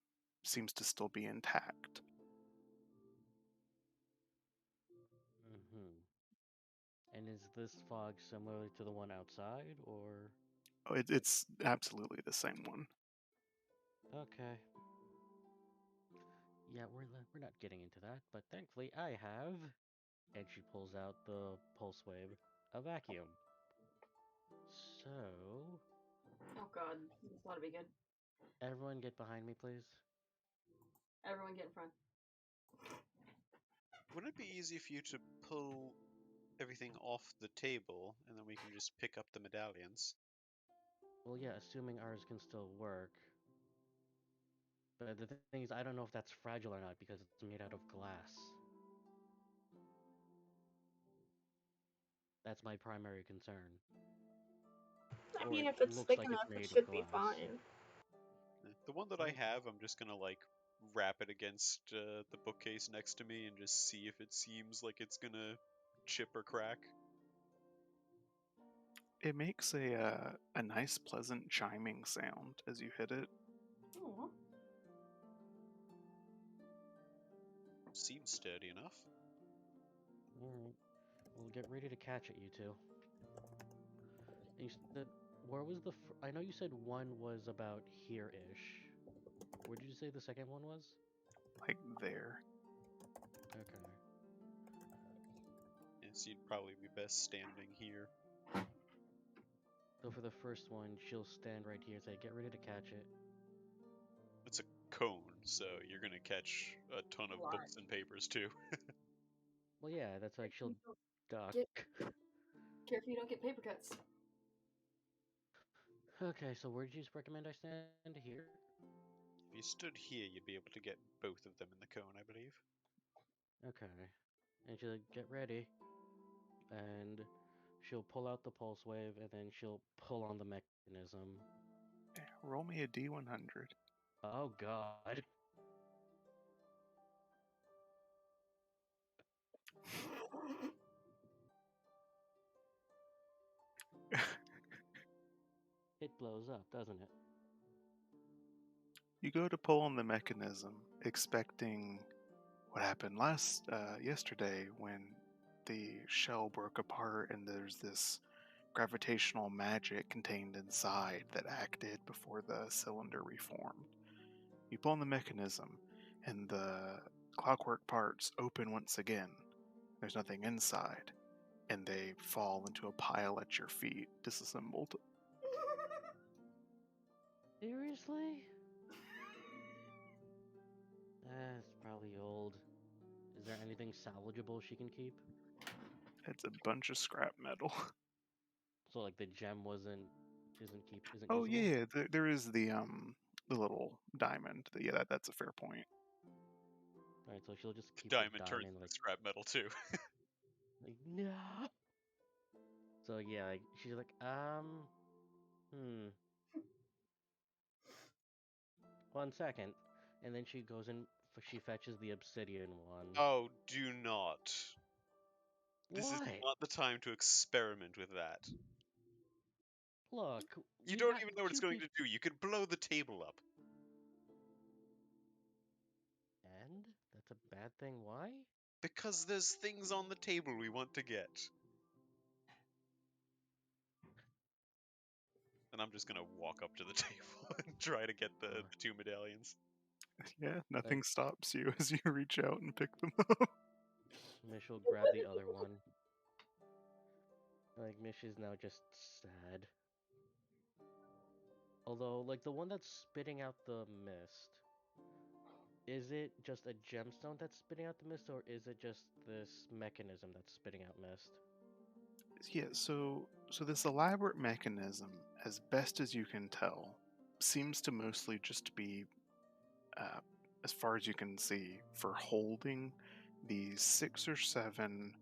seems to still be intact. Mm-hmm. And is this fog similar to the one outside, or? Oh, it's absolutely the same one. Okay. Yeah, we're not getting into that, but thankfully I have. And she pulls out the pulse wave, a vacuum. So, Oh god, this ought to be good. everyone get behind me, please. Everyone get in front. Wouldn't it be easy for you to pull everything off the table and then we can just pick up the medallions? Well, yeah, assuming ours can still work. But the thing is, I don't know if that's fragile or not because it's made out of glass. That's my primary concern. I Or mean, it if it's looks thick like enough, it's it made of should be glass. fine. The one that I have, I'm just gonna wrap it against the bookcase next to me and just see if it seems like it's gonna chip or crack. It makes a nice, pleasant chiming sound as you hit it. Aw. Seems sturdy enough. Alright. We'll get ready to catch it, you two. And you said, where was the... I know you said one was about here-ish. Where did you say the second one was? Like there. Okay. Yes, you'd probably be best standing here. So for the first one, she'll stand right here and say, get ready to catch it. It's a cone, so you're gonna catch a ton of Lot. books and papers too. Well, yeah, that's like she'll duck. Careful you don't get paper cuts. Okay, so where did you recommend I stand? Here? If you stood here, you'd be able to get both of them in the cone, I believe. Okay. And she'll get ready. And she'll pull out the pulse wave, and then she'll pull on the mechanism. Roll me a D100. Oh god. it blows up, doesn't it? You go to pull on the mechanism, expecting what happened yesterday when the shell broke apart and there's this gravitational magic contained inside that acted before the cylinder reformed. You pull on the mechanism, and the clockwork parts open once again. There's nothing inside, and they fall into a pile at your feet, disassembled. Seriously? That's probably old. Is there anything salvageable she can keep? It's a bunch of scrap metal. So like the gem isn't Oh usable? yeah, there is the little diamond. That's a fair point. Alright, so she'll just keep Diamond the turns diamond into scrap metal too. like no. So yeah, like she's like, one second, and then she goes and she fetches the obsidian one. Oh, do not. This is Why? not the time to experiment with that. Look, You we don't got even know what it's two going to do. You could blow the table up. And that's a bad thing. Why? Because there's things on the table we want to get. And I'm just gonna walk up to the table and try to get the two medallions. Yeah, nothing stops you as you reach out and pick them up. Mish will grab the other one. Like Mish is now just sad. Although, like the one that's spitting out the mist, is it just a gemstone that's spitting out the mist, or is it just this mechanism that's spitting out mist? Yeah, so this elaborate mechanism, as best as you can tell, seems to mostly just be, as far as you can see, for holding these 6 or 7.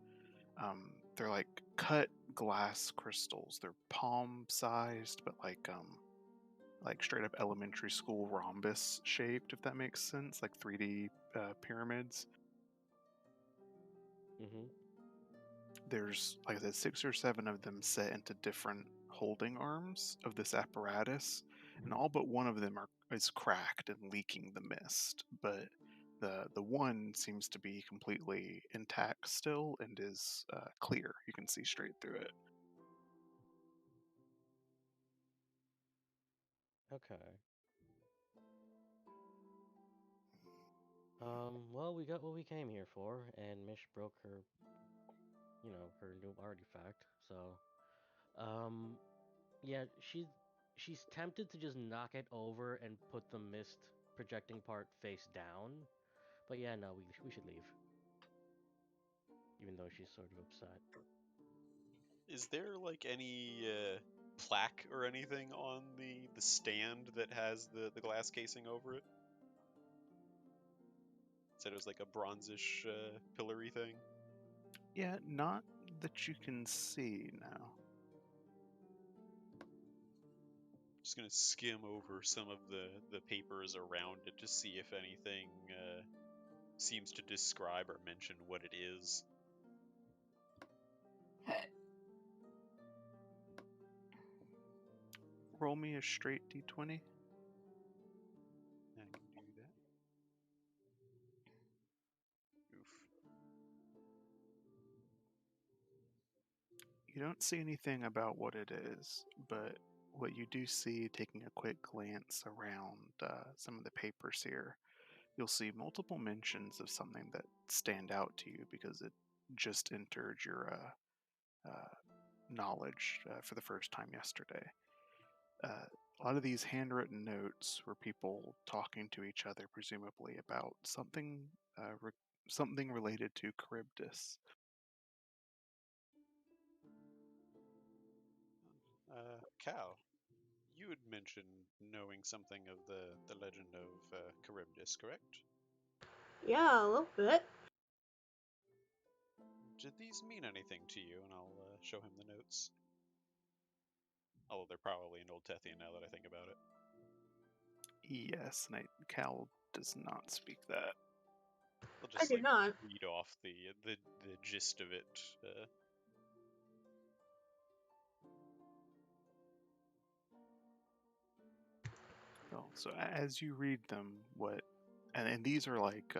They're like cut glass crystals. They're palm-sized, but like straight up elementary school rhombus shaped, if that makes sense, like 3D pyramids. Mm-hmm. There's, like I said, 6 or 7 of them set into different holding arms of this apparatus, and all but one of them is cracked and leaking the mist. But the one seems to be completely intact still and is clear. You can see straight through it. Okay. Well, we got what we came here for, and Mish broke her, her new artifact. So, yeah, she's tempted to just knock it over and put the mist projecting part face down. But yeah, no, we should leave. Even though she's sort of upset. Is there like any plaque or anything on the stand that has the glass casing over it? Said it was like a bronzish pillory thing. Yeah, not that you can see now. Just gonna skim over some of the papers around it to see if anything seems to describe or mention what it is. Roll me a straight d20. I can do that. Oof. You don't see anything about what it is, but what you do see, taking a quick glance around some of the papers here, you'll see multiple mentions of something that stand out to you because it just entered your knowledge for the first time yesterday. A lot of these handwritten notes were people talking to each other, presumably about something something related to Charybdis. Cal, you had mentioned knowing something of the legend of Charybdis, correct? Yeah, a little bit. Did these mean anything to you? And I'll show him the notes. Although they're probably in Old Tethian now that I think about it. Yes, and Cal does not speak that. I'll just I do not. read off the gist of it. Well, so as you read them, and these are like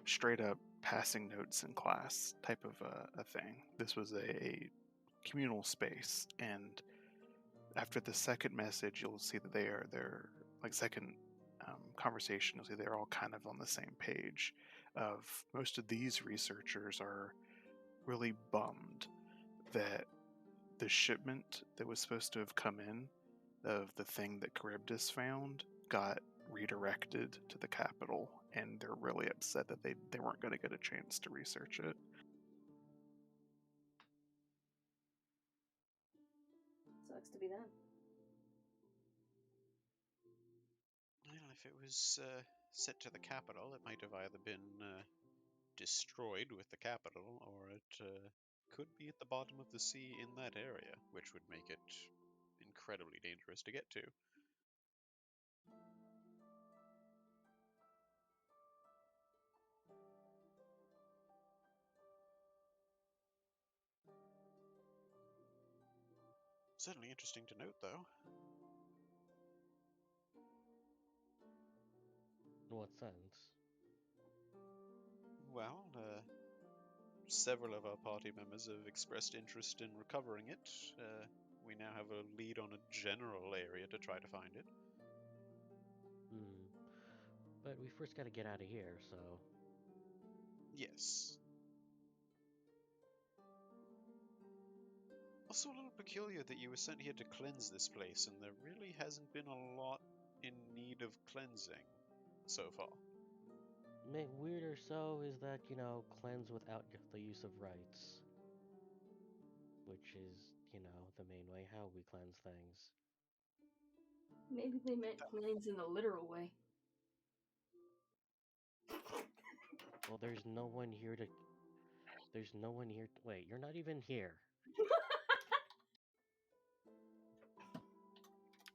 straight up passing notes in class type of a thing. This was a communal space, and after the second message, you'll see that they're like second conversation. You'll see they're all kind of on the same page. Of most of these researchers are really bummed that the shipment that was supposed to have come in of the thing that Charybdis found got redirected to the capital, and they're really upset that they weren't going to get a chance to research it. Sucks to be them. Well, if it was sent to the capital, it might have either been destroyed with the capital, or it could be at the bottom of the sea in that area, which would make it incredibly dangerous to get to. Certainly interesting to note, though. In what sense? Well, several of our party members have expressed interest in recovering it. We now have a lead on a general area to try to find it. But we first gotta get out of here, so... Yes. Also a little peculiar that you were sent here to cleanse this place, and there really hasn't been a lot in need of cleansing so far. Weirder so is that, cleanse without the use of rites. Which is, the main way how we cleanse things. Maybe they meant cleanse in a literal way. Well, there's no one here to... Wait, you're not even here.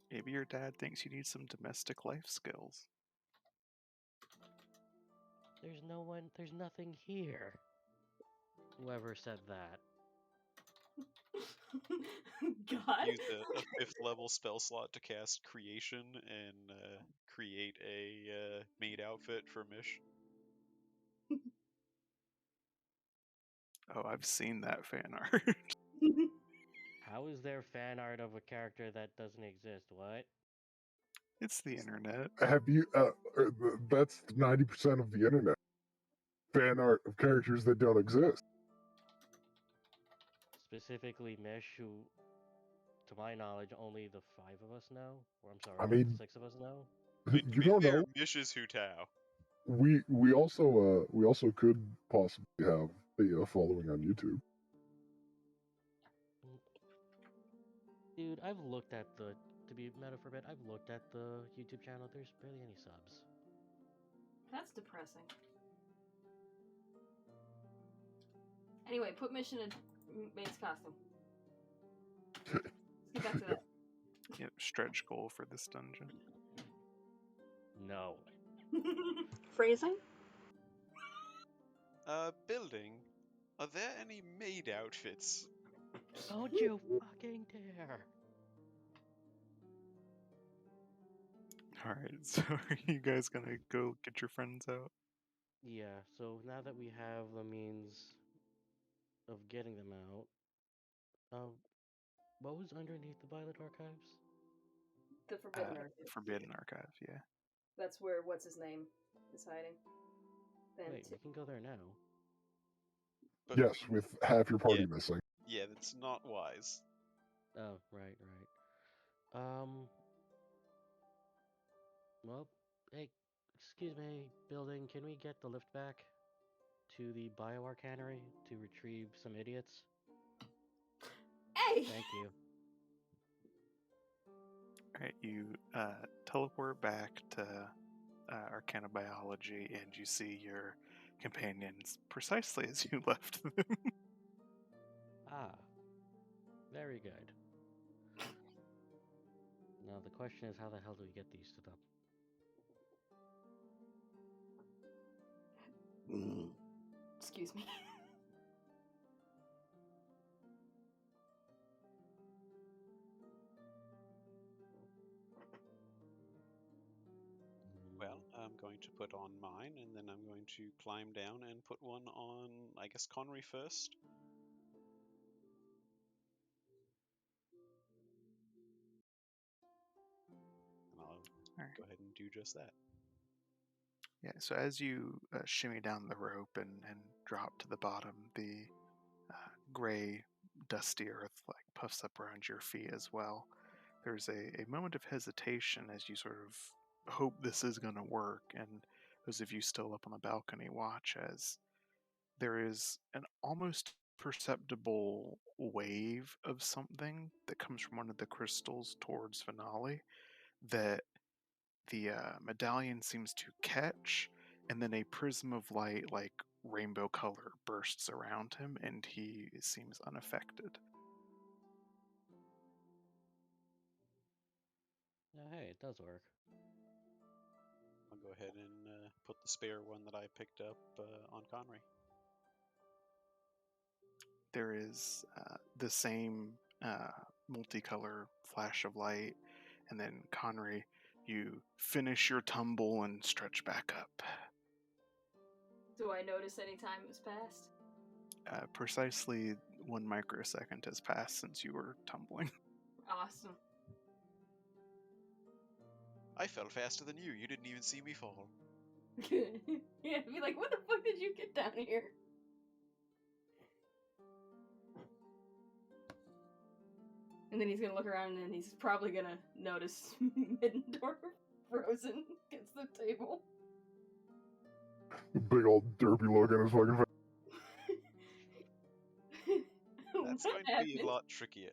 Maybe your dad thinks you need some domestic life skills. There's nothing here. Whoever said that. God. Use a 5th level spell slot to cast Creation and create a maid outfit for Mish. Oh, I've seen that fan art. How is there fan art of a character that doesn't exist? What? It's the internet. Have you? That's 90% of the internet. Fan art of characters that don't exist. Specifically Mish, who, to my knowledge, only the 5 of us know. Or I'm sorry, I only mean, the 6 of us know. To You be don't fair, know. Mish is Hu Tao. We also could possibly have a following on YouTube. Dude, I've looked at to be meta for a bit, I've looked at the YouTube channel. There's barely any subs. That's depressing. Anyway, put Mission in Maid's costume. Let's get back to that. Yep, stretch goal for this dungeon. No. Phrasing? Building. Are there any maid outfits? Don't you fucking dare. Alright, so are you guys gonna go get your friends out? Yeah, so now that we have the means of getting them out, what was underneath the Violet Archives? The Forbidden Archive. Forbidden Archive, yeah. That's where what's his name is hiding. Wait, we can go there now. But Yes, with half your party Yeah. missing. yeah, that's not wise. Oh, right. Well, hey, excuse me, building, can we get the lift back to the bioarcanery to retrieve some idiots? Hey! Thank you. Alright, you teleport back to Arcana Biology, and you see your companions precisely as you left them. Ah, very good. Now the question is, how the hell do we get these to them? Excuse me. going to put on mine, and then I'm going to climb down and put one on, I guess, Connery first. And I'll Alright. go ahead and do just that. Yeah, so as you shimmy down the rope and drop to the bottom, the gray, dusty earth like puffs up around your feet as well. There's a moment of hesitation as you sort of hope this is going to work, and those of you still up on the balcony watch as there is an almost perceptible wave of something that comes from one of the crystals towards Finale that the medallion seems to catch, and then a prism of light, like rainbow color, bursts around him, and he seems unaffected. Oh, hey, it does work. I'll go ahead and put the spare one that I picked up on Connery. There is the same multicolor flash of light, and then Connery, you finish your tumble and stretch back up. Do I notice any time has passed? Precisely 1 microsecond has passed since you were tumbling. Awesome. I fell faster than you. You didn't even see me fall. Yeah, be like, what the fuck did you get down here? And then he's gonna look around and he's probably gonna notice Middendorf frozen against the table. Big old derpy look on his fucking face. That's What going to be a happened? lot trickier.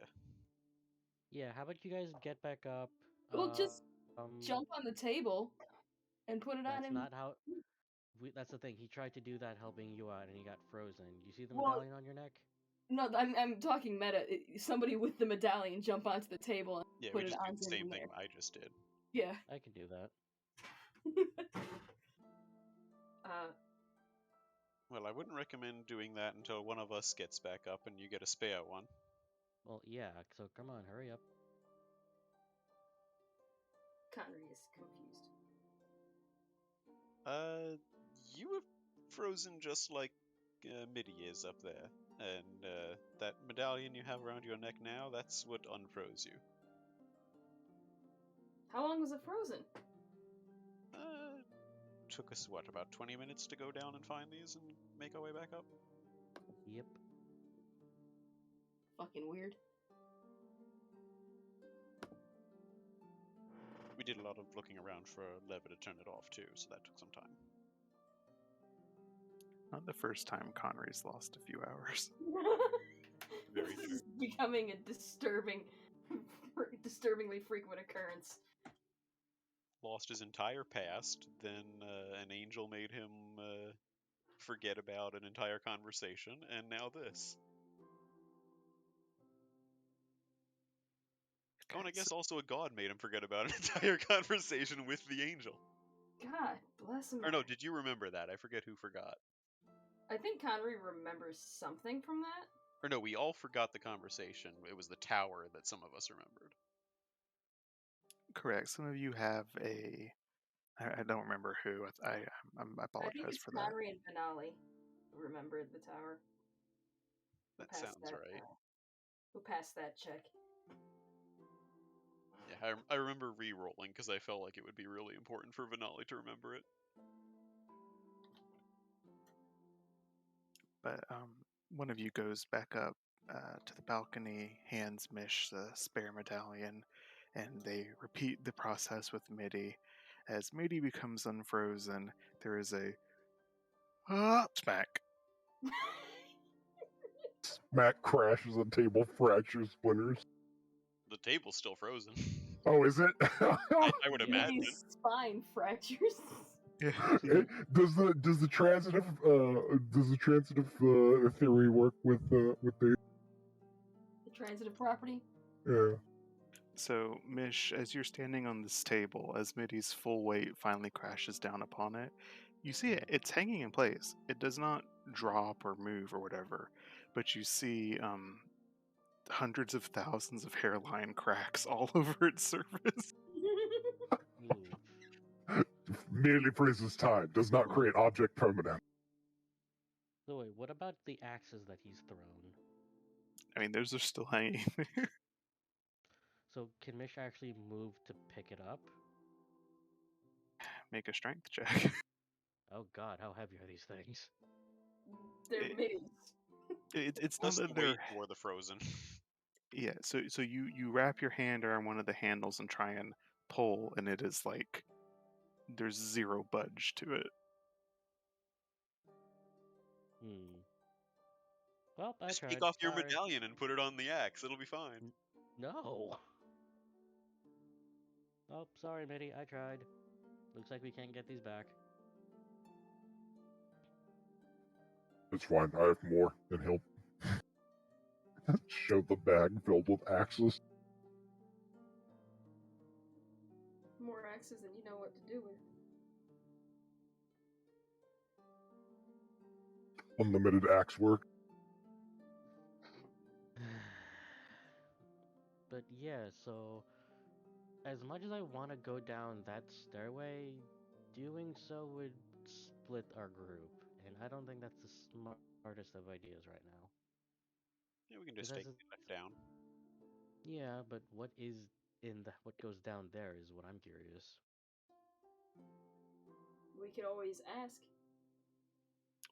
Yeah, how about you guys get back up? Well, just um, jump on the table and put it on That's him. not how. That's the thing. He tried to do that, helping you out, and he got frozen. You see the Well, medallion on your neck? No, I'm talking meta. Somebody with the medallion jump onto the table and Yeah, put we it just did onto the him same in thing there. I just did. Yeah. I can do that. Well, I wouldn't recommend doing that until one of us gets back up and you get a spare one. Well, yeah. So come on, hurry up. Connery is confused. You were frozen just like Midi is up there. And that medallion you have around your neck now, that's what unfroze you. How long was it frozen? Took us, what, about 20 minutes to go down and find these and make our way back up? Yep. Fucking weird. We did a lot of looking around for a lever to turn it off too, so that took some time. Not the first time Connery's lost a few hours. Very This true. is becoming a disturbingly frequent occurrence. Lost his entire past, then an angel made him forget about an entire conversation, and now this. Oh, and I guess also a god made him forget about an entire conversation with the angel. God bless him. Or no, did you remember that? I forget who forgot. I think Connery remembers something from that. Or no, we all forgot the conversation. It was the tower that some of us remembered. Correct. Some of you have I don't remember who. I I think apologize it's for that. Connery and Finale who remembered the tower. That sounds right. Who passed that check? Yeah, I remember re-rolling because I felt like it would be really important for Vinali to remember it. But one of you goes back up to the balcony, hands Mish the spare medallion, and they repeat the process with Midi. As Midi becomes unfrozen, there is a smack. Matt crashes the table, fractures, splinters. The table's still frozen. Oh, is it? I would Yeah. imagine. His spine fractures. Does the transitive theory work with the The transitive property. yeah? So, Mish, as you're standing on this table, as Midi's full weight finally crashes down upon it, you see it. It's hanging in place. It does not drop or move or whatever, but you see hundreds of thousands of hairline cracks all over its surface. Ooh. Merely freezes time, does not create object permanent. So wait, what about the axes that he's thrown? I mean, those are still hanging there. So can Mish actually move to pick it up? Make a strength check. Oh god, how heavy are these things? They're It- minis. It's not Plus that the they're weight or the frozen. yeah. So you wrap your hand around one of the handles and try and pull, and it is like there's zero budge to it. Hmm. Well, I Just tried. take off your Sorry. medallion and put it on the axe. It'll be fine. No. Oh, sorry, Mitty. I tried. Looks like we can't get these back. It's fine, I have more, and he'll show the bag filled with axes. More axes than you know what to do with. Unlimited axe work. But yeah, so as much as I want to go down that stairway, doing so would split our group, and I don't think that's the smartest of ideas right now. Yeah, we can 'Cause just as take a- the lift down. yeah, but what is what goes down there is what I'm curious. We could always ask.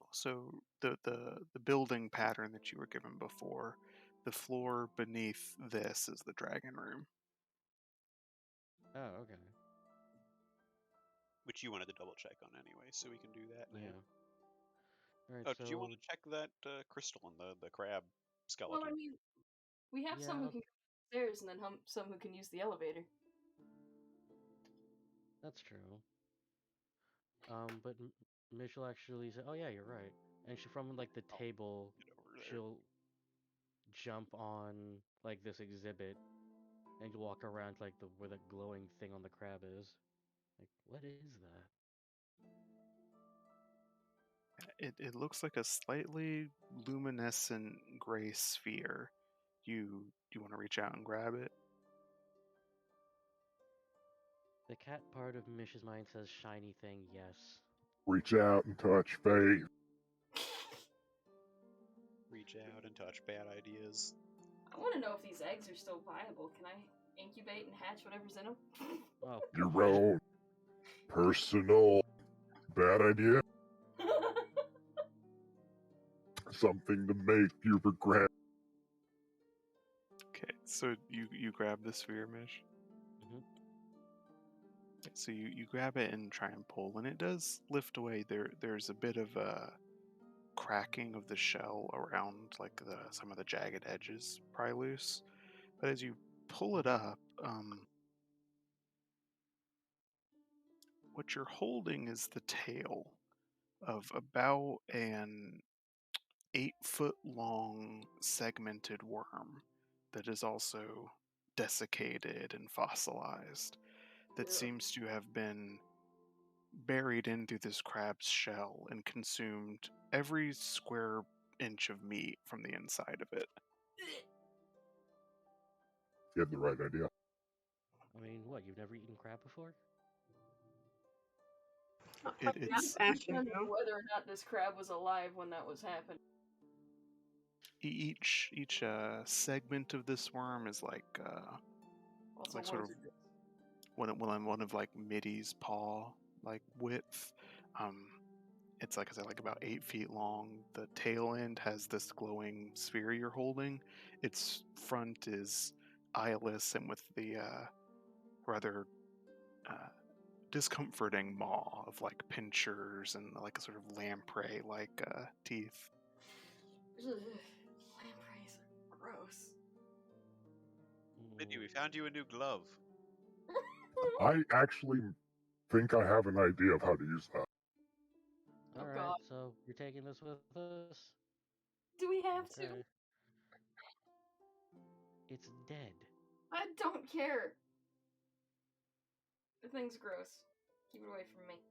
So the building pattern that you were given before, the floor beneath this is the dragon room. Oh, okay. Which you wanted to double check on anyway, so we can do that now. Yeah. All right. Oh, So did you want to check that crystal and the crab skeleton? Well, I mean, we have some Yeah. who can go upstairs and then some who can use the elevator. That's true. But Mitchell actually said, "Oh yeah, you're right." And she from like the Oh, table, get over there. she'll jump on like this exhibit and walk around like the where the glowing thing on the crab is. Like, what is that? It looks like a slightly luminescent gray sphere. You want to reach out and grab it? The cat part of Mish's mind says shiny thing, yes. Reach out and touch faith. Reach out and touch bad ideas. I want to know if these eggs are still viable. Can I incubate and hatch whatever's in them? Oh, Your God. own personal bad idea. Something to make you regret. Okay, so you grab the sphere, Mish. Mhm. So you grab it and try and pull, and it does lift away. There's a bit of a cracking of the shell around, like some of the jagged edges pry loose. But as you pull it up, what you're holding is the tail of about an 8-foot long segmented worm that is also desiccated and fossilized, that Ugh. seems to have been buried into this crab's shell and consumed every square inch of meat from the inside of it. You had the right idea. I mean, what? You've never eaten crab before? It's I'm wondering whether or not this crab was alive when that was happening. each segment of this worm is like Also, like sort of one of like Middy's paw like width. It's like I said, like about 8 feet long. The tail end has this glowing sphere you're holding. Its front is eyeless and with the rather discomforting maw of like pinchers and like a sort of lamprey like teeth. Lampreys are gross. Mindy, we found you a new glove. I actually think I have an idea of how to use that. Oh, Alright, God. so you're taking this with us? Do we have to? Okay. It's dead. I don't care. The thing's gross. Keep it away from me.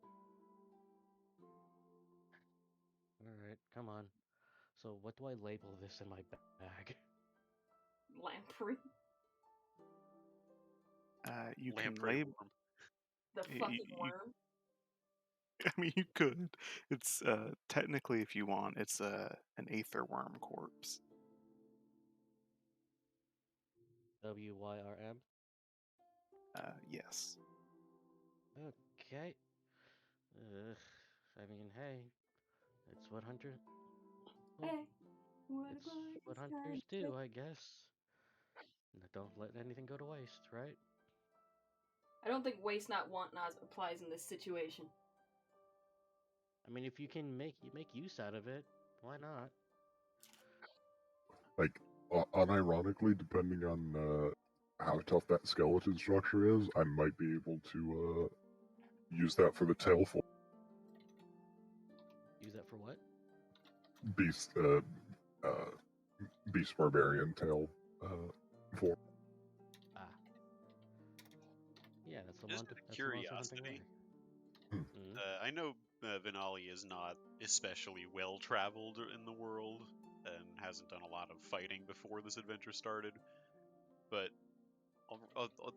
Alright, come on. So what do I label this in my bag? Lamprey. You can Lamprey label worm. The Y- fucking you- worm. I mean, you could. It's technically, if you want, it's an aether worm corpse. WYRM. Yes. Okay. Ugh. I mean, hey, it's what hunters. Well, Hey, what a it's glorious what time hunters to do, I guess. Don't let anything go to waste, right? I don't think waste not want not applies in this situation. I mean, if you can make use out of it, why not? Like, unironically, depending on how tough that skeleton structure is, I might be able to use that for the tail for Use that for what? beast, beast barbarian tail for. Ah. Yeah, that's the Just monster. out of That's the monster hunting curiosity, way. Hmm. I know Vinali is not especially well traveled in the world and hasn't done a lot of fighting before this adventure started, but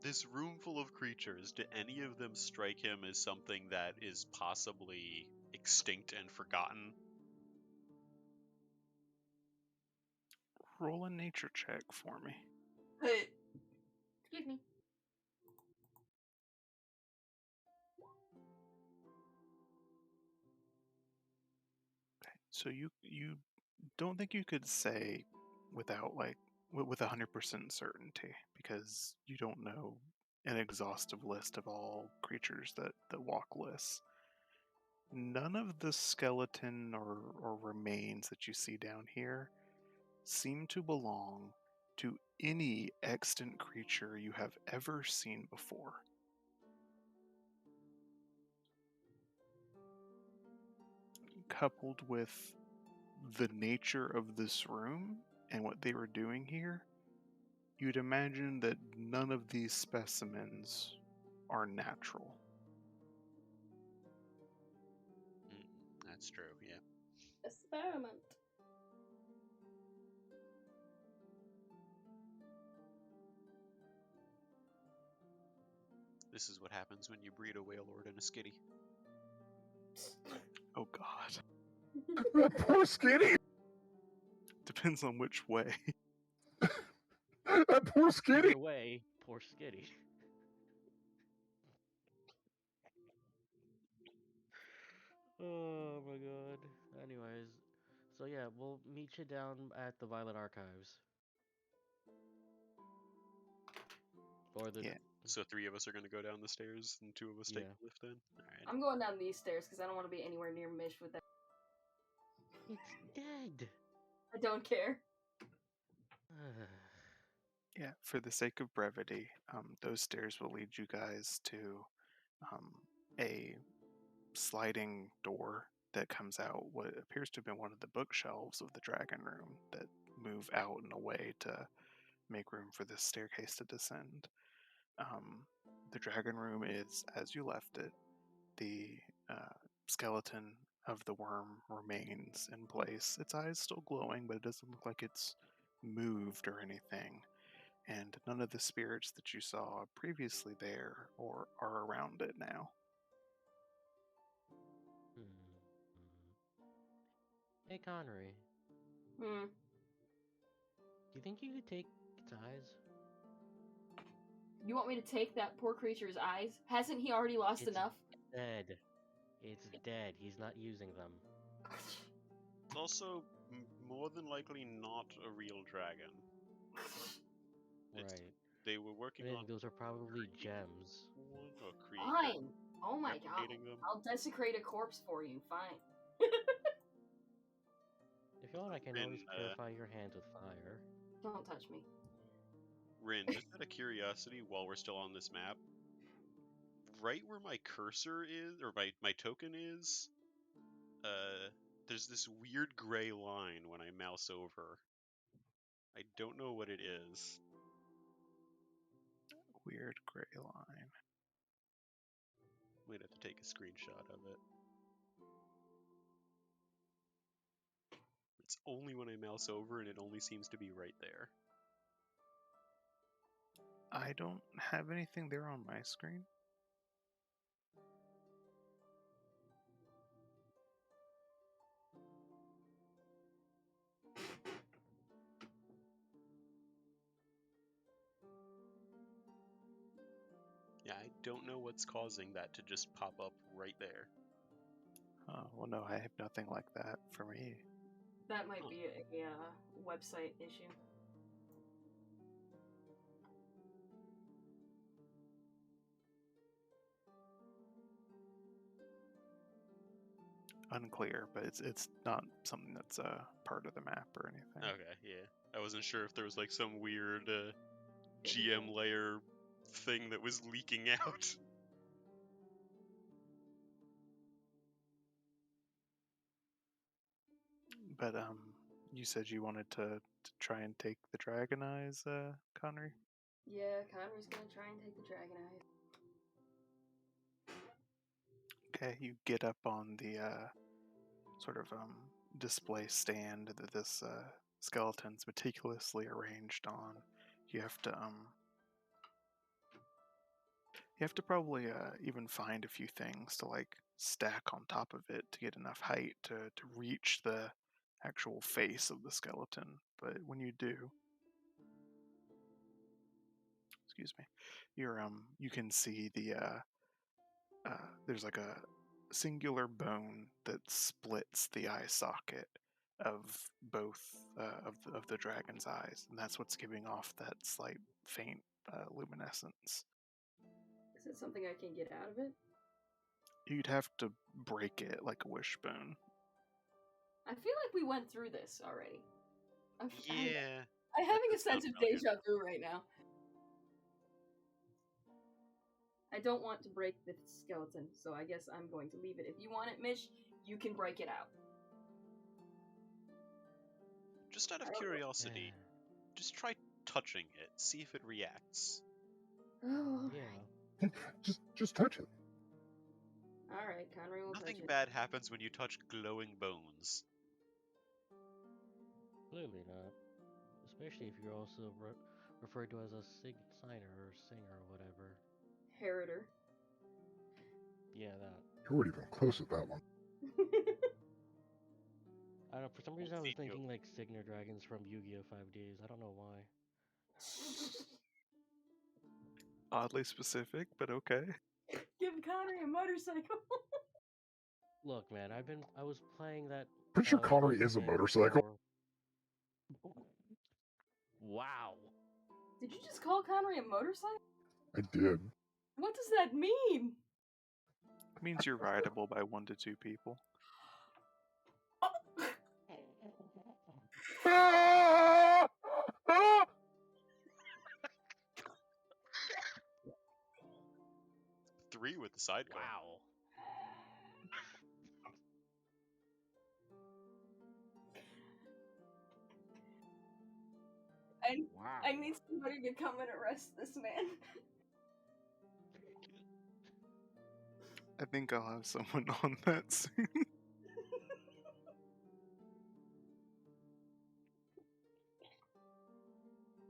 this room full of creatures, do any of them strike him as something that is possibly extinct and forgotten? Roll a nature check for me. Hey, excuse me. So you don't think you could say without with 100% certainty, because you don't know an exhaustive list of all creatures that walk lists. None of the skeleton or remains that you see down here seem to belong to any extant creature you have ever seen before. Coupled with the nature of this room and what they were doing here, you'd imagine that none of these specimens are natural. That's true, yeah. Experiment. This is what happens when you breed a Wailord and a Skitty. Oh god. That poor Skinny! Depends on which way. That poor Skinny! Either way, poor Skitty. Oh my god. Anyways, so yeah, we'll meet you down at the Violet Archives. Or the Yeah. So 3 of us are going to go down the stairs and 2 of us take Yeah. the lift in? Alright. I'm going down these stairs because I don't want to be anywhere near Mish with that. It's dead. I don't care. Yeah, for the sake of brevity, those stairs will lead you guys to a sliding door that comes out what appears to have been one of the bookshelves of the dragon room that move out and away to make room for this staircase to descend. The dragon room is as you left it. The skeleton of the worm remains in place. Its eyes still glowing, but it doesn't look like it's moved or anything. And none of the spirits that you saw previously there or are around it now. Hey Connery, Hmm. do you think you could take its eyes? You want me to take that poor creature's eyes? Hasn't he already lost It's enough? dead. It's dead. He's not using them. It's also more than likely not a real dragon. It's- Right. They were working I on think those are probably gems. one or creating Fine. Oh my god. replicating them. I'll desecrate a corpse for you. Fine. If you want, I can Rin, always purify your hands with fire. Don't touch me. Rin, just out of curiosity, while we're still on this map, right where my cursor is, or my token is, there's this weird gray line when I mouse over. I don't know what it is. Weird gray line. Might have to take a screenshot of it. It's only when I mouse over, and it only seems to be right there. I don't have anything there on my screen. don't know what's causing that to just pop up right there. Well, no, I have nothing like that for me. That might be a website issue. Unclear, but it's not something that's part of the map or anything. Okay, yeah. I wasn't sure if there was like some weird GM layer thing that was leaking out. But you said you wanted to try and take the Dragon Eyes, Connery? Yeah, Connor's gonna try and take the Dragon Eyes. Okay, you get up on the sort of display stand that this skeleton's meticulously arranged on. You have to probably even find a few things to like stack on top of it to get enough height to reach the actual face of the skeleton. But when you do, excuse me, you can see the there's like a singular bone that splits the eye socket of both of the dragon's eyes, and that's what's giving off that slight faint luminescence. Is it something I can get out of it? You'd have to break it like a wishbone. I feel like we went through this already. Yeah. I'm having a That sounds sense of familiar. deja vu right now. I don't want to break the skeleton, so I guess I'm going to leave it. If you want it, Mish, you can break it out. Just out of I don't know. curiosity, just try touching it, see if it reacts. Oh, Yeah. Just touch it. Alright, Connery will Nothing touch it. bad happens when you touch glowing bones. Clearly not. Especially if you're also referred to as a signer or singer or whatever. Heriter. Yeah, that. You weren't even close with that one. I don't know, for some reason I was Feed you. thinking like Signer Dragons from Yu-Gi-Oh! 5Ds. I don't know why. Oddly specific, but okay. Give Connery a motorcycle. Look, man, I was playing that. Pretty sure Connery Dragon is a thing motorcycle. Wow. Did you just call Connery a motorcycle? I did. What does that mean? It means you're rideable by 1 to 2 people. Ah! Ah! 3 with the sidecar. Wow. Wow. I need somebody to come and arrest this man. I think I'll have someone on that soon.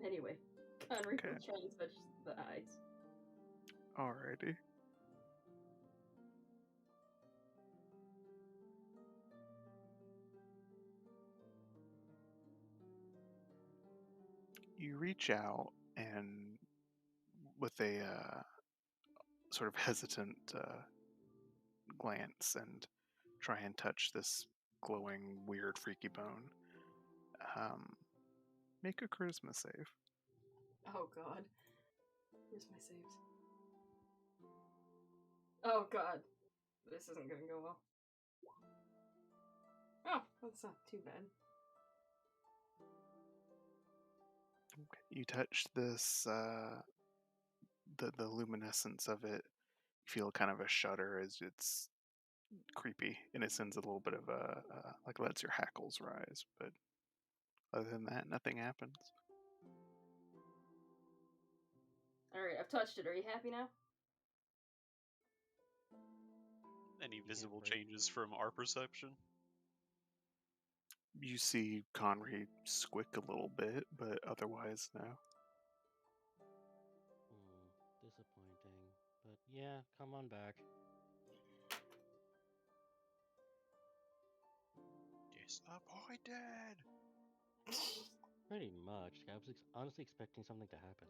Anyway, Connery Okay. will try and touch the eyes. Alrighty. You reach out and, with a sort of hesitant glance, and try and touch this glowing, weird, freaky bone. Make a charisma save. Oh god. Where's my saves? Oh god. This isn't gonna go well. Oh, that's not too bad. Okay. You touch this, the luminescence of it. You feel kind of a shudder as it's creepy, and it sends a little bit of a like lets your hackles rise. But other than that, nothing happens. Alright, I've touched it. Are you happy now? Any visible break. changes from our perception? You see Connery squick a little bit, but otherwise, no. Disappointing. But yeah, come on back. Disappointed! Pretty much. I was honestly expecting something to happen.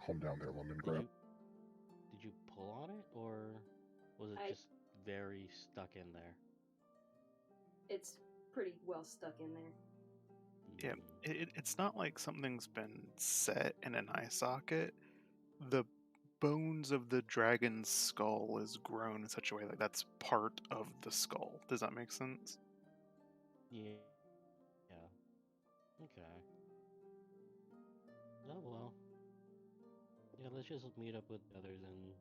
Calm down there, Lemon Did Grab. did you pull on it, or was it I- just very stuck in there? It's pretty well stuck in there. Yeah, Mm, it's not like something's been set in an eye socket. The bones of the dragon's skull is grown in such a way like that's part of the skull. Does that make sense? yeah. Yeah. Okay. Oh well. Yeah, let's just meet up with the others and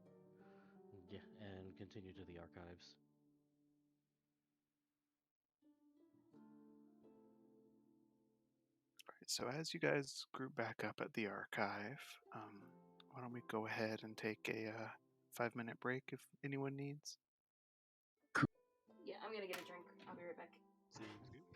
yeah, and continue to the archives. Right, so as you guys group back up at the archive, why don't we go ahead and take a 5-minute break if anyone needs? Yeah, I'm gonna get a drink. I'll be right back. Seems good.